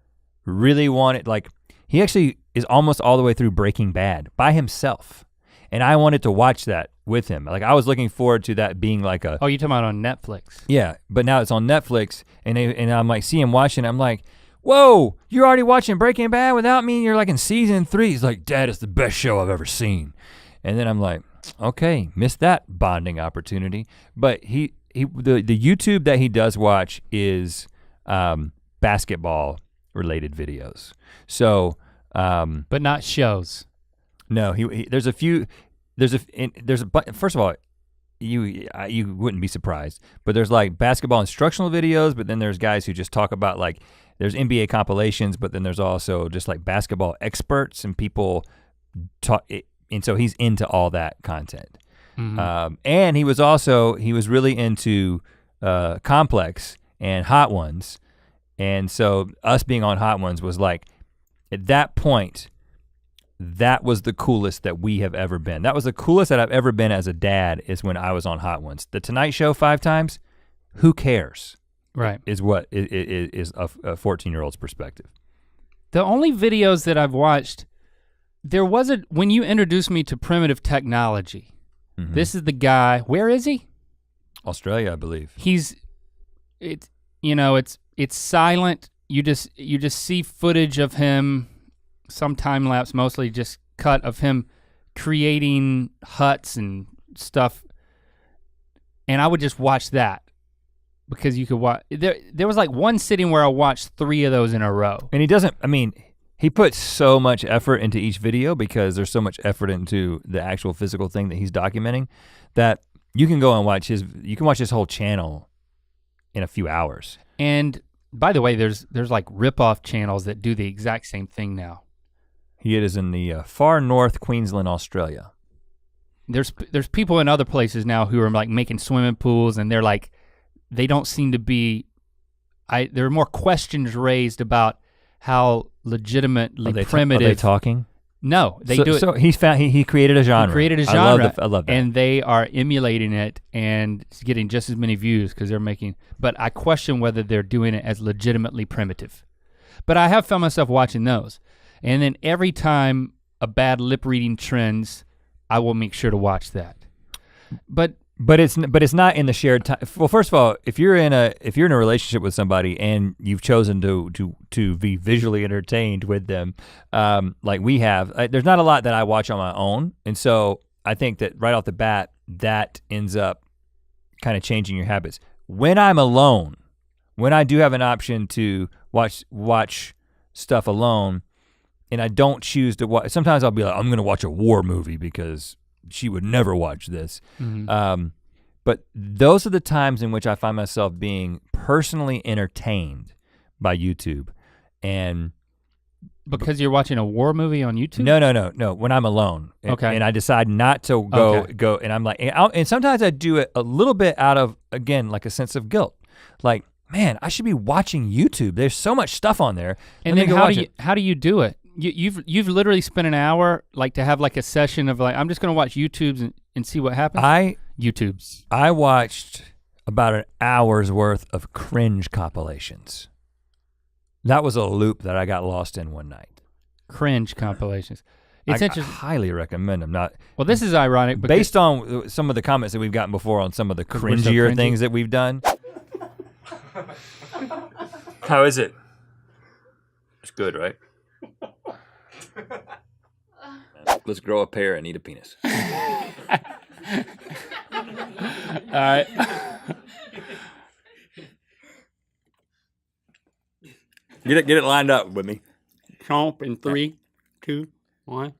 really wanted, like he actually is almost all the way through Breaking Bad by himself. And I wanted to watch that with him. Like I was looking forward to that being like a— Oh, you're talking about on Netflix. Yeah, but now it's on Netflix and I'm like, see him watching, I'm like, whoa, you're already watching Breaking Bad without me? You're like in season 3. He's like, Dad, it's the best show I've ever seen. And then I'm like, okay, missed that bonding opportunity. But the YouTube that he does watch is basketball related videos. So. But not shows. No, there's a few. First of all, you wouldn't be surprised, but there's like basketball instructional videos, but then there's guys who just talk about like, there's NBA compilations, but then there's also just like basketball experts and people talk, and so he's into all that content. Mm-hmm. And he was really into Complex and Hot Ones, and so us being on Hot Ones was like, at that point, that was the coolest that we have ever been. That was the coolest that I've ever been as a dad is when I was on Hot Ones. The Tonight Show 5 times, who cares? Right. Is what is a 14-year-old's perspective. The only videos that I've watched, when you introduced me to primitive technology, mm-hmm. This is the guy, where is he? Australia, I believe. It's silent. You just see footage of him, some time lapse, mostly just cut of him creating huts and stuff. And I would just watch that. because you could watch, there was like one sitting where I watched 3 of those in a row. And he puts so much effort into each video because there's so much effort into the actual physical thing that he's documenting that you can go and watch his whole channel in a few hours. And by the way, there's like rip-off channels that do the exact same thing now. He is in the far north Queensland, Australia. There's people in other places now who are like making swimming pools, and they're like, they don't seem to be, there are more questions raised about how legitimately primitive. Are they talking? No, they do it. So he created a genre. He created a genre. I love that. And they are emulating it and it's getting just as many views because they're making, but I question whether they're doing it as legitimately primitive. But I have found myself watching those. And then every time a bad lip reading trends, I will make sure to watch that. But it's not in the shared time. Well, first of all, if you're in a relationship with somebody and you've chosen to be visually entertained with them, like we have, there's not a lot that I watch on my own, and so I think that right off the bat, that ends up kind of changing your habits. When I'm alone, when I do have an option to watch stuff alone, and I don't choose to watch, sometimes I'll be like, I'm gonna watch a war movie because she would never watch this. Mm-hmm. But those are the times in which I find myself being personally entertained by YouTube. And because you're watching a war movie on YouTube? No, when I'm alone. Okay. And I decide not to go, and I'm like, and sometimes I do it a little bit out of, again, like a sense of guilt. Like, man, I should be watching YouTube. There's so much stuff on there. And then how do you do it? You've literally spent an hour like to have like a session of like, I'm just gonna watch YouTubes and see what happens? YouTubes. I watched about an hour's worth of cringe compilations. That was a loop that I got lost in one night. Cringe compilations. It's interesting. I highly recommend them. Well, this is ironic. Based on some of the comments that we've gotten before on some of the cringier things that we've done. How is it? It's good, right? Let's grow a pair and eat a penis. All right. Get it lined up with me. Chomp in 3, 2, 1.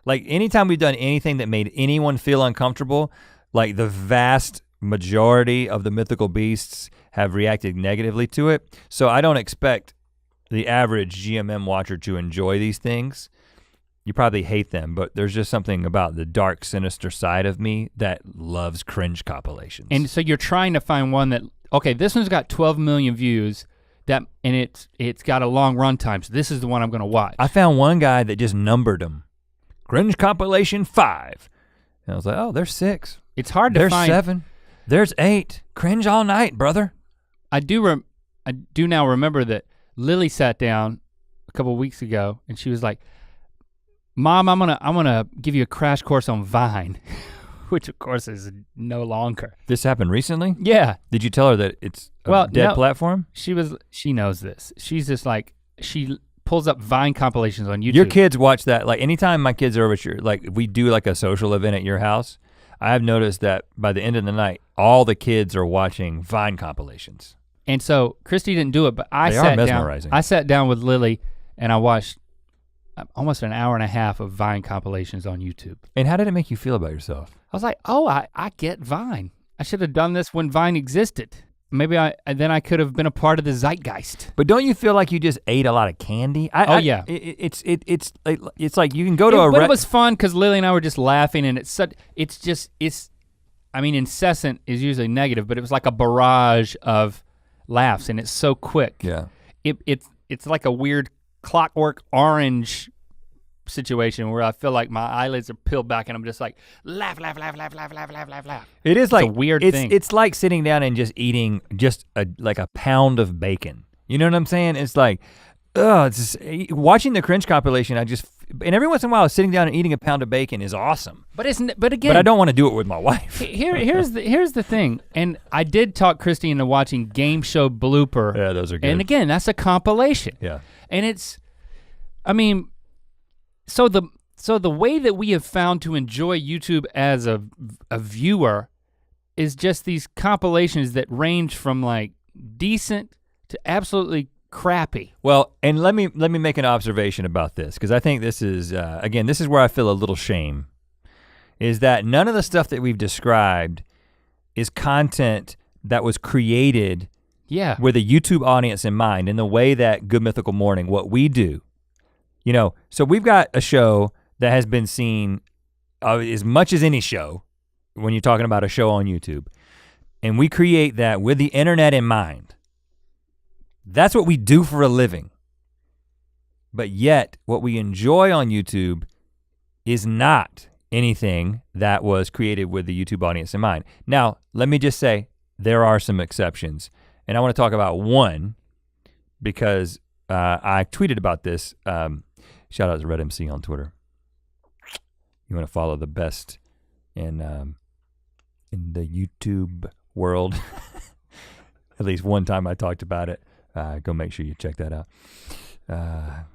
Like anytime we've done anything that made anyone feel uncomfortable, like the vast majority of the mythical beasts have reacted negatively to it. So I don't expect the average GMM watcher to enjoy these things. You probably hate them, but there's just something about the dark, sinister side of me that loves cringe compilations. And so you're trying to find one that, okay, this one's got 12 million views, and it's got a long run time, so this is the one I'm gonna watch. I found one guy that just numbered them. Cringe compilation 5. And I was like, oh, there's 6. It's hard to find. There's 7. There's 8. Cringe all night, brother. I do now remember that Lily sat down a couple weeks ago and she was like, Mom, I'm gonna give you a crash course on Vine, which of course is no longer. This happened recently? Yeah. Did you tell her that it's a dead platform? She knows this. She's just like, she pulls up Vine compilations on YouTube. Your kids watch that, like anytime my kids are over here, like if we do like a social event at your house, I've noticed that by the end of the night, all the kids are watching Vine compilations. And so Christy didn't do it, but I sat down with Lily and I watched almost an hour and a half of Vine compilations on YouTube. And how did it make you feel about yourself? I was like, oh, I get Vine. I should have done this when Vine existed. Maybe then I could have been a part of the zeitgeist. But don't you feel like you just ate a lot of candy? Yeah. It's like you can go to but it was fun because Lily and I were just laughing, and incessant is usually negative, but it was like a barrage of laughs, and it's so quick. Yeah. It's like a weird Clockwork Orange situation where I feel like my eyelids are peeled back and I'm just like laugh. It is like a weird thing. It's like sitting down and just eating like a pound of bacon. You know what I'm saying? It's like, watching the cringe compilation. And every once in a while, sitting down and eating a pound of bacon is awesome. But again, I don't want to do it with my wife. Here's the thing, and I did talk Christy into watching Game Show Blooper. Yeah, those are good. And again, that's a compilation. Yeah. And so the way that we have found to enjoy YouTube as a viewer is just these compilations that range from like decent to absolutely crappy. Well, and let me make an observation about this, because I think this is, again, this is where I feel a little shame, is that none of the stuff that we've described is content that was created with a YouTube audience in mind, in the way that Good Mythical Morning, what we do. You know, so we've got a show that has been seen as much as any show when you're talking about a show on YouTube, and we create that with the internet in mind. That's what we do for a living. But yet, what we enjoy on YouTube is not anything that was created with the YouTube audience in mind. Now, let me just say, there are some exceptions. And I wanna talk about one, because I tweeted about this. Shout out to Rhett MC on Twitter. You wanna follow the best in the YouTube world. At least one time I talked about it. Go make sure you check that out.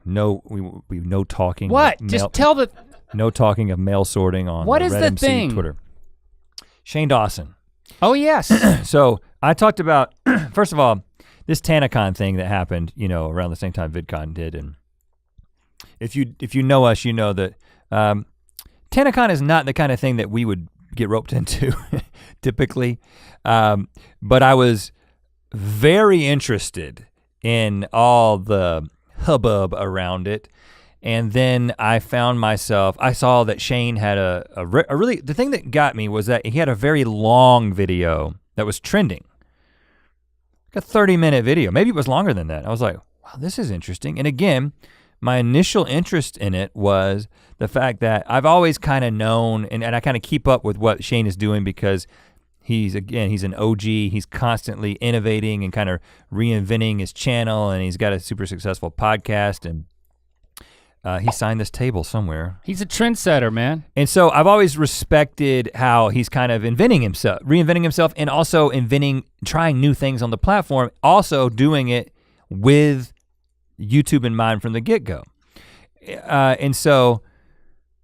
No talking. What? Just tell the. No talking of mail sorting on what is Red the MC thing? Twitter. Shane Dawson. Oh yes. So I talked about, first of all, this TanaCon thing that happened, you know, around the same time VidCon did, and if you know us, you know that TanaCon is not the kind of thing that we would get roped into typically, but I was very interested in all the hubbub around it. And then I found myself, I saw that Shane had a really, the thing that got me was that he had a very long video that was trending. Like a 30-minute video, maybe it was longer than that. I was like, wow, this is interesting. And again, my initial interest in it was the fact that I've always kind of known, and I kind of keep up with what Shane is doing, because he's an OG, he's constantly innovating and kind of reinventing his channel, and he's got a super successful podcast, and he signed this table somewhere. He's a trendsetter, man. And so I've always respected how he's kind of reinventing himself, and also trying new things on the platform, also doing it with YouTube in mind from the get-go. And so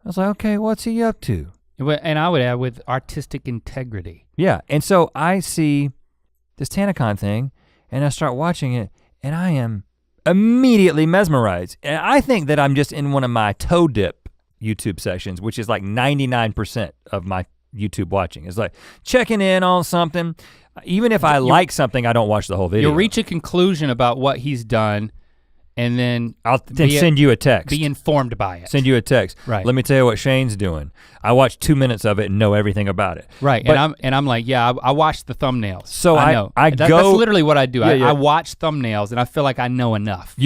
I was like, okay, what's he up to? And I would add, with artistic integrity. Yeah, and so I see this TanaCon thing, and I start watching it, and I am immediately mesmerized. And I think that I'm just in one of my toe dip YouTube sessions, which is like 99% of my YouTube watching. It's like checking in on something. Even if I like something, I don't watch the whole video. You'll reach a conclusion about what he's done, and then I'll send you a text. Be informed by it. Send you a text. Right. Let me tell you what Shane's doing. I watched 2 minutes of it and know everything about it. Right, but, and I'm like, yeah, I watched the thumbnails. So I know. That's literally what I do. I watch thumbnails and I feel like I know enough.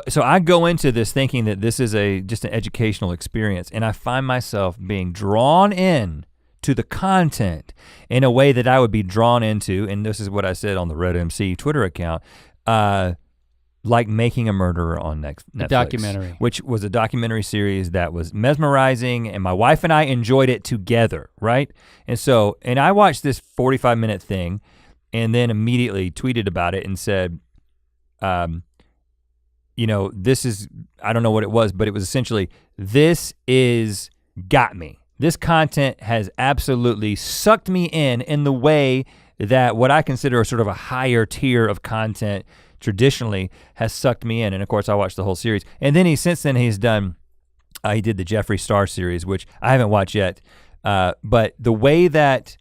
So I go into this thinking that this is just an educational experience, and I find myself being drawn in to the content in a way that I would be drawn into, and this is what I said on the Rhett MC Twitter account, like Making a Murderer on Netflix. A documentary. Which was a documentary series that was mesmerizing, and my wife and I enjoyed it together, right? And I watched this 45-minute thing, and then immediately tweeted about it and said, you know, this is, I don't know what it was, but it was essentially, this is got me. This content has absolutely sucked me in the way that what I consider a sort of a higher tier of content traditionally has sucked me in. And of course I watched the whole series. And then since then he's done, he did the Jeffree Star series, which I haven't watched yet. But the way that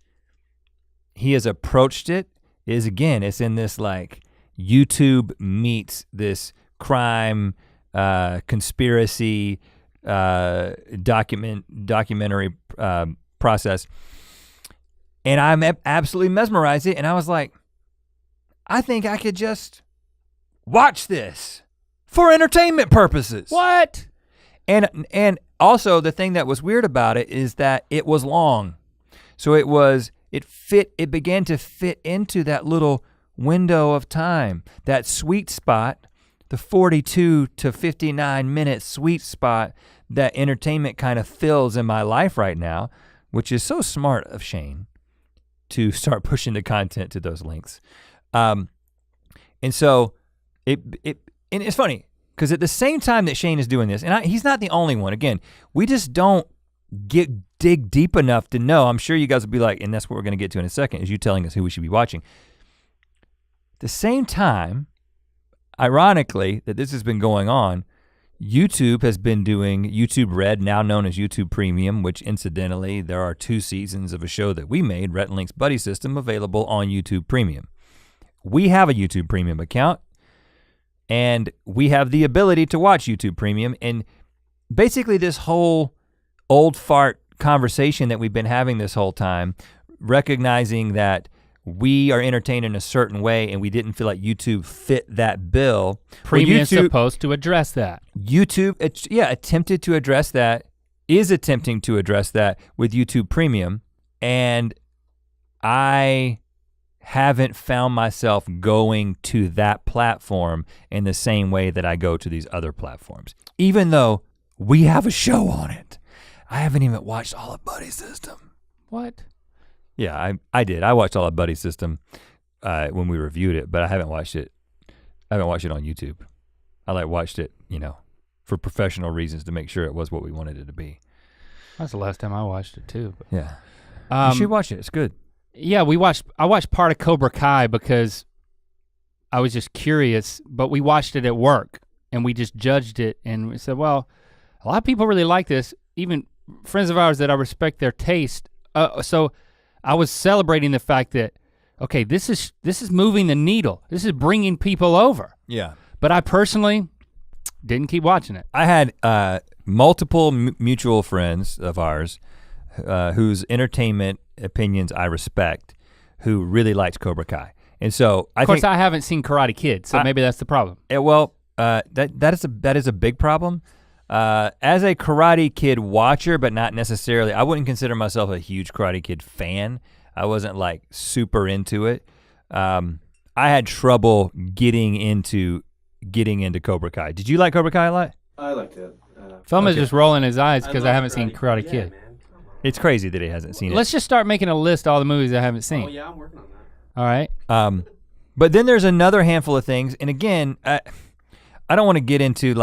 he has approached it is, again, it's in this like YouTube meets this crime, conspiracy, documentary process. And I'm absolutely mesmerized it. And I was like, I think I could just watch this for entertainment purposes. What? And also the thing that was weird about it is that it was long. So it began to fit into that little window of time, that sweet spot, the 42 to 59 minute sweet spot that entertainment kind of fills in my life right now, which is so smart of Shane to start pushing the content to those lengths. And so and it's funny because at the same time that Shane is doing this, and he's not the only one. Again, we just don't dig deep enough to know. I'm sure you guys will be like, and that's what we're gonna get to in a second, is you telling us who we should be watching. At the same time, ironically, that this has been going on, YouTube has been doing YouTube Red, now known as YouTube Premium, which incidentally, there are 2 seasons of a show that we made, Rhett and Link's Buddy System, available on YouTube Premium. We have a YouTube Premium account, and we have the ability to watch YouTube Premium, and basically this whole old fart conversation that we've been having this whole time, recognizing that we are entertained in a certain way and we didn't feel like YouTube fit that bill. Premium is supposed to address that. YouTube, attempted to address that, is attempting to address that with YouTube Premium, and I haven't found myself going to that platform in the same way that I go to these other platforms. Even though we have a show on it. I haven't even watched all of Buddy System. What? Yeah, I did. I watched all of Buddy System when we reviewed it, but I haven't watched it. I haven't watched it on YouTube. I watched it, for professional reasons to make sure it was what we wanted it to be. That's the last time I watched it too. But. Yeah. You should watch it. It's good. Yeah, I watched part of Cobra Kai because I was just curious, but we watched it at work and we just judged it and we said, well, a lot of people really like this, even friends of ours that I respect their taste. So I was celebrating the fact that, okay, this is moving the needle. This is bringing people over. Yeah. But I personally didn't keep watching it. I had multiple mutual friends of ours whose entertainment opinions I respect, who really liked Cobra Kai. And so I haven't seen Karate Kid, so maybe that's the problem. That is a big problem. As a Karate Kid watcher, but not necessarily, I wouldn't consider myself a huge Karate Kid fan. I wasn't super into it. I had trouble getting into Cobra Kai. Did you like Cobra Kai a lot? I liked it. Felma's just rolling his eyes because I haven't seen Karate Kid. Man. It's crazy that he hasn't seen it. Let's just start making a list of all the movies I haven't seen. Oh yeah, I'm working on that. All right. But then there's another handful of things, and again, I don't want to get into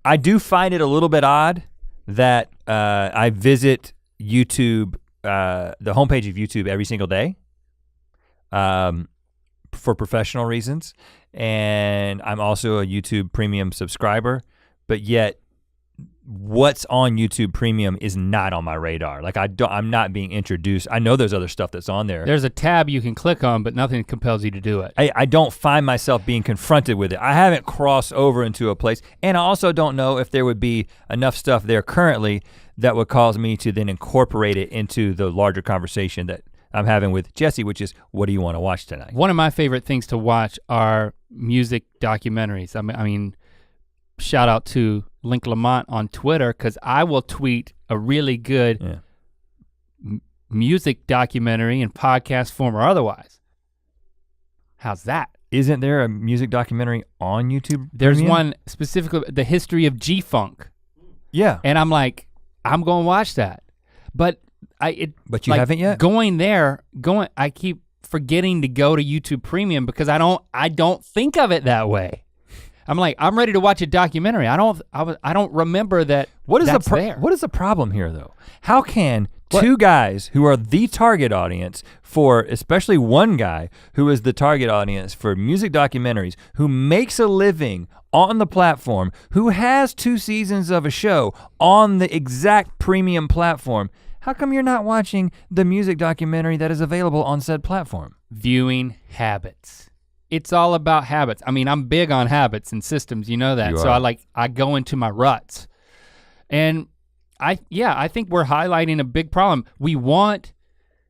I do find it a little bit odd that I visit YouTube, the homepage of YouTube every single day for professional reasons. And I'm also a YouTube Premium subscriber, but yet what's on YouTube Premium is not on my radar. I'm not being introduced. I know there's other stuff that's on there. There's a tab you can click on, but nothing compels you to do it. I don't find myself being confronted with it. I haven't crossed over into a place, and I also don't know if there would be enough stuff there currently that would cause me to then incorporate it into the larger conversation that I'm having with Jesse, which is, what do you want to watch tonight? One of my favorite things to watch are music documentaries. I mean, shout out to Link Lamont on Twitter, because I will tweet a really good music documentary in podcast form or otherwise. How's that? Isn't there a music documentary on YouTube? There's Premium? one specifically, the history of G-Funk. Yeah. And I'm like, I'm gonna watch that. But you haven't yet? I keep forgetting to go to YouTube Premium because I don't think of it that way. I'm like, I'm ready to watch a documentary. I don't remember that. That's there. What is the problem here though? How can two guys who are the target audience for, especially one guy who is the target audience for music documentaries, who makes a living on the platform, who has 2 seasons of a show on the exact premium platform, how come you're not watching the music documentary that is available on said platform? Viewing habits. It's all about habits. I mean, I'm big on habits and systems, you know that. So I go into my ruts. And I think we're highlighting a big problem. We want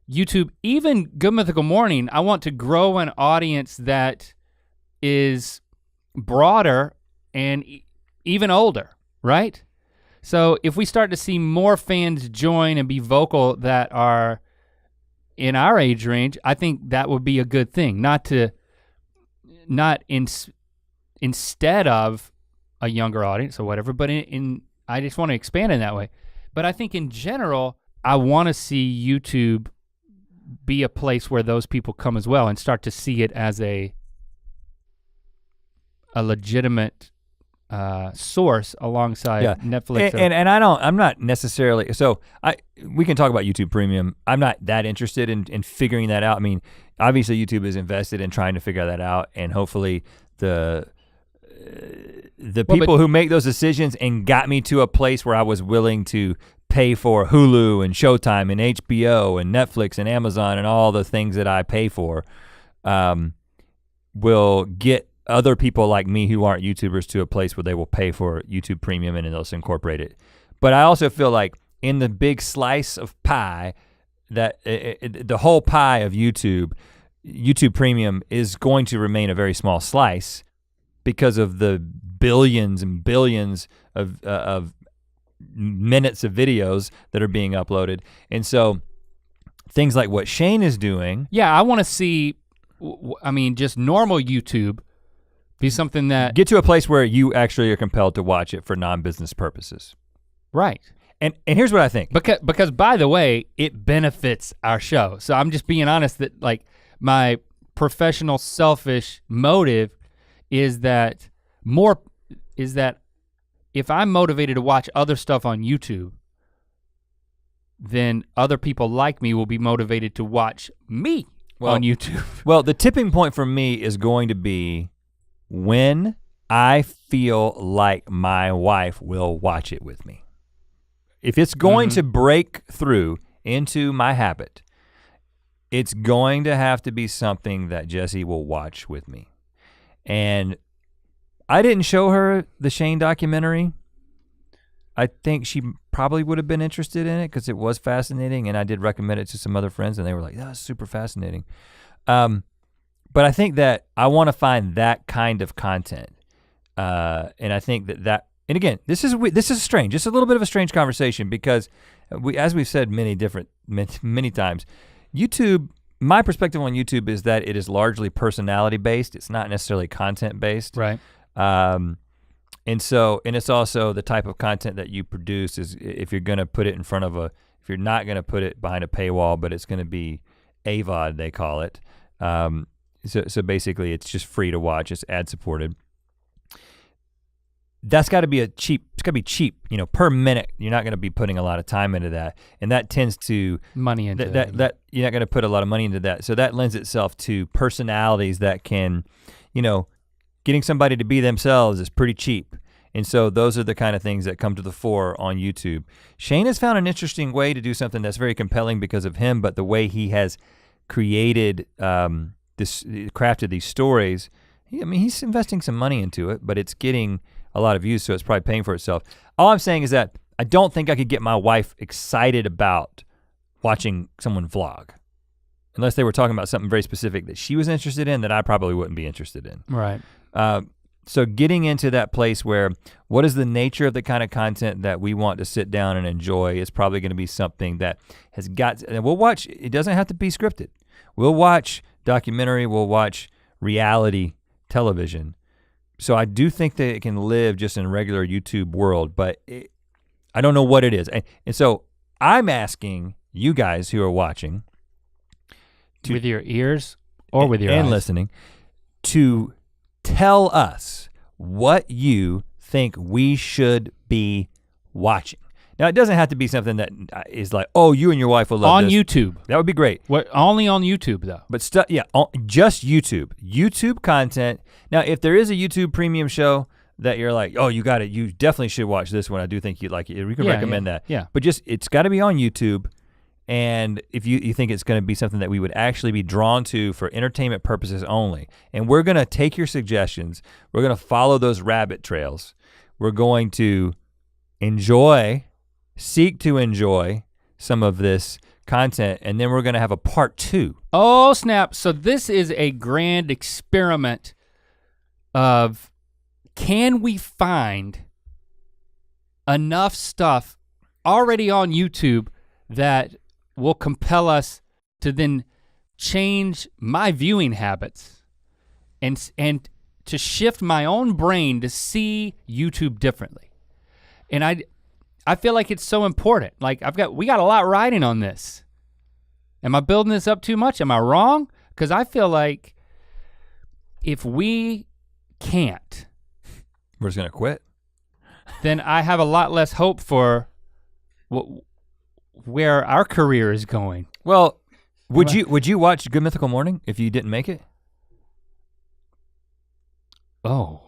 YouTube, even Good Mythical Morning, I want to grow an audience that is broader and even older, right? So if we start to see more fans join and be vocal that are in our age range, I think that would be a good thing. Instead of a younger audience or whatever, but I just want to expand in that way. But I think in general, I want to see YouTube be a place where those people come as well and start to see it as a legitimate source alongside Netflix. And I'm not necessarily, we can talk about YouTube Premium. I'm not that interested in figuring that out. I mean, obviously YouTube is invested in trying to figure that out, and hopefully the people who make those decisions and got me to a place where I was willing to pay for Hulu and Showtime and HBO and Netflix and Amazon and all the things that I pay for, will get other people like me who aren't YouTubers to a place where they will pay for YouTube Premium and then they'll incorporate it. But I also feel like in the big slice of pie, that the whole pie of YouTube Premium is going to remain a very small slice because of the billions and billions of minutes of videos that are being uploaded. And so things like what Shane is doing. Yeah, I wanna see, I mean, just normal YouTube be something that. Get to a place where you actually are compelled to watch it for non-business purposes. Right. And here's what I think. Because by the way, it benefits our show. So I'm just being honest that like my professional selfish motive is that if I'm motivated to watch other stuff on YouTube, then other people like me will be motivated to watch me on YouTube. Well, the tipping point for me is going to be when I feel like my wife will watch it with me. If it's going to break through into my habit, it's going to have to be something that Jessie will watch with me. And I didn't show her the Shane documentary. I think she probably would have been interested in it because it was fascinating, and I did recommend it to some other friends and they were like, that's super fascinating. But I think that I wanna find that kind of content. And I think that, and again, this is strange, just a little bit of a strange conversation because as we've said many times, YouTube, my perspective on YouTube is that it is largely personality based. It's not necessarily content based. Right. And it's also the type of content that you produce is if you're gonna put it in front of if you're not gonna put it behind a paywall, but it's gonna be AVOD, they call it. So basically it's just free to watch, it's ad supported. That's gotta be it's gotta be cheap, per minute. You're not gonna be putting a lot of time into that. And that tends to- Money into that you're not gonna put a lot of money into that. So that lends itself to personalities that can, getting somebody to be themselves is pretty cheap. And so those are the kind of things that come to the fore on YouTube. Shane has found an interesting way to do something that's very compelling because of him, but the way he has created, crafted these stories, he's investing some money into it, but it's getting a lot of views, so it's probably paying for itself. All I'm saying is that I don't think I could get my wife excited about watching someone vlog, unless they were talking about something very specific that she was interested in that I probably wouldn't be interested in. Right. So getting into that place where what is the nature of the kind of content that we want to sit down and enjoy is probably gonna be something that has got, and we'll watch, it doesn't have to be scripted. We'll watch documentary, we'll watch reality television. So I do think that it can live just in a regular YouTube world, but I don't know what it is. And so I'm asking you guys who are watching. With your ears or with your eyes? And listening, to tell us what you think we should be watching. Now it doesn't have to be something that is like, oh, you and your wife will love this. On YouTube. That would be great. Only on YouTube though. But just YouTube. YouTube content. Now if there is a YouTube premium show that you're like, oh, you definitely should watch this one. I do think you'd like it. We can recommend that. Yeah. But it's gotta be on YouTube. And if you think it's gonna be something that we would actually be drawn to for entertainment purposes only, and we're gonna take your suggestions, we're gonna follow those rabbit trails, we're going to seek to enjoy some of this content, and then we're gonna have a part 2. Oh snap, so this is a grand experiment of, can we find enough stuff already on YouTube that will compel us to then change my viewing habits and to shift my own brain to see YouTube differently. And I feel like it's so important. Like we got a lot riding on this. Am I building this up too much? Am I wrong? Because I feel like if we can't We're just gonna quit? then I have a lot less hope for where our career is going. Well, would you watch Good Mythical Morning if you didn't make it? Oh.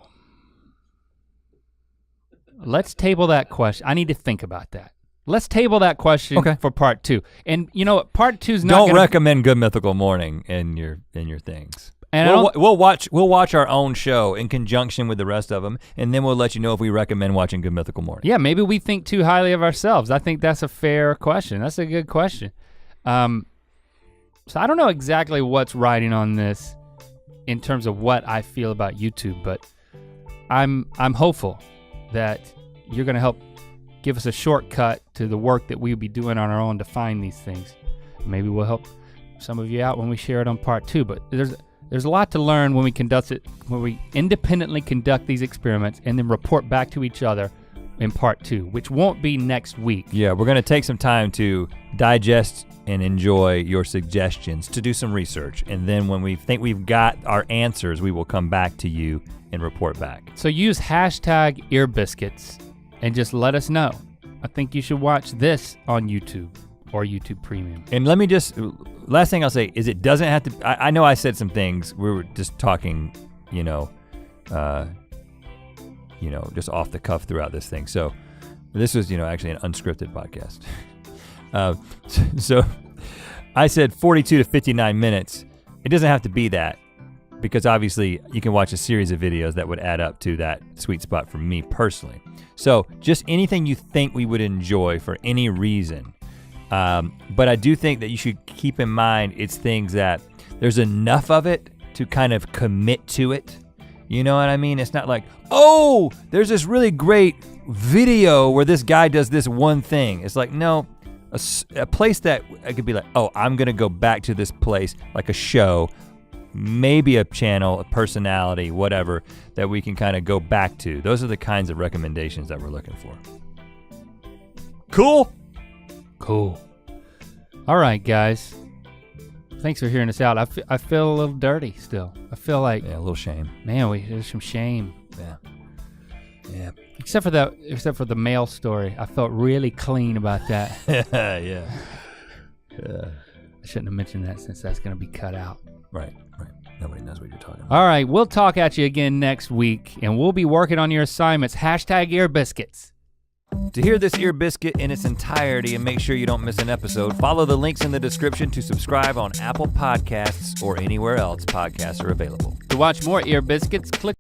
Let's table that question. I need to think about that. Let's table that question for part 2. And you know what, part 2's not Don't recommend Good Mythical Morning in your things. And we'll watch our own show in conjunction with the rest of them, and then we'll let you know if we recommend watching Good Mythical Morning. Yeah, maybe we think too highly of ourselves. I think that's a fair question. That's a good question. So I don't know exactly what's riding on this in terms of what I feel about YouTube, but I'm hopeful that you're gonna help give us a shortcut to the work that we'll be doing on our own to find these things. Maybe we'll help some of you out when we share it on part 2, but there's a lot to learn when we independently conduct these experiments and then report back to each other in part 2, which won't be next week. Yeah, we're gonna take some time to digest and enjoy your suggestions, to do some research, and then when we think we've got our answers, we will come back to you and report back. So use hashtag Ear Biscuits and just let us know. I think you should watch this on YouTube or YouTube Premium. And let me just, last thing I'll say is it doesn't have to, I know I said some things, we were just talking, just off the cuff throughout this thing. So this was, actually an unscripted podcast. So I said 42 to 59 minutes. It doesn't have to be that, because obviously you can watch a series of videos that would add up to that sweet spot for me personally. So just anything you think we would enjoy for any reason. But I do think that you should keep in mind it's things that there's enough of it to kind of commit to it. You know what I mean? It's not like, oh, there's this really great video where this guy does this one thing. It's like, no, a place that I could be like, oh, I'm gonna go back to this place, like a show, maybe a channel, a personality, whatever, that we can kind of go back to. Those are the kinds of recommendations that we're looking for. Cool? Cool. All right, guys. Thanks for hearing us out. I feel a little dirty still. I feel like, yeah, a little shame. Man, there's some shame. Yeah. Except for the mail story. I felt really clean about that. Yeah. I shouldn't have mentioned that since that's gonna be cut out. Right. Nobody knows what you're talking about. All right, we'll talk at you again next week, and we'll be working on your assignments. Hashtag Ear Biscuits. To hear this Ear Biscuit in its entirety and make sure you don't miss an episode, follow the links in the description to subscribe on Apple Podcasts or anywhere else podcasts are available. To watch more Ear Biscuits, click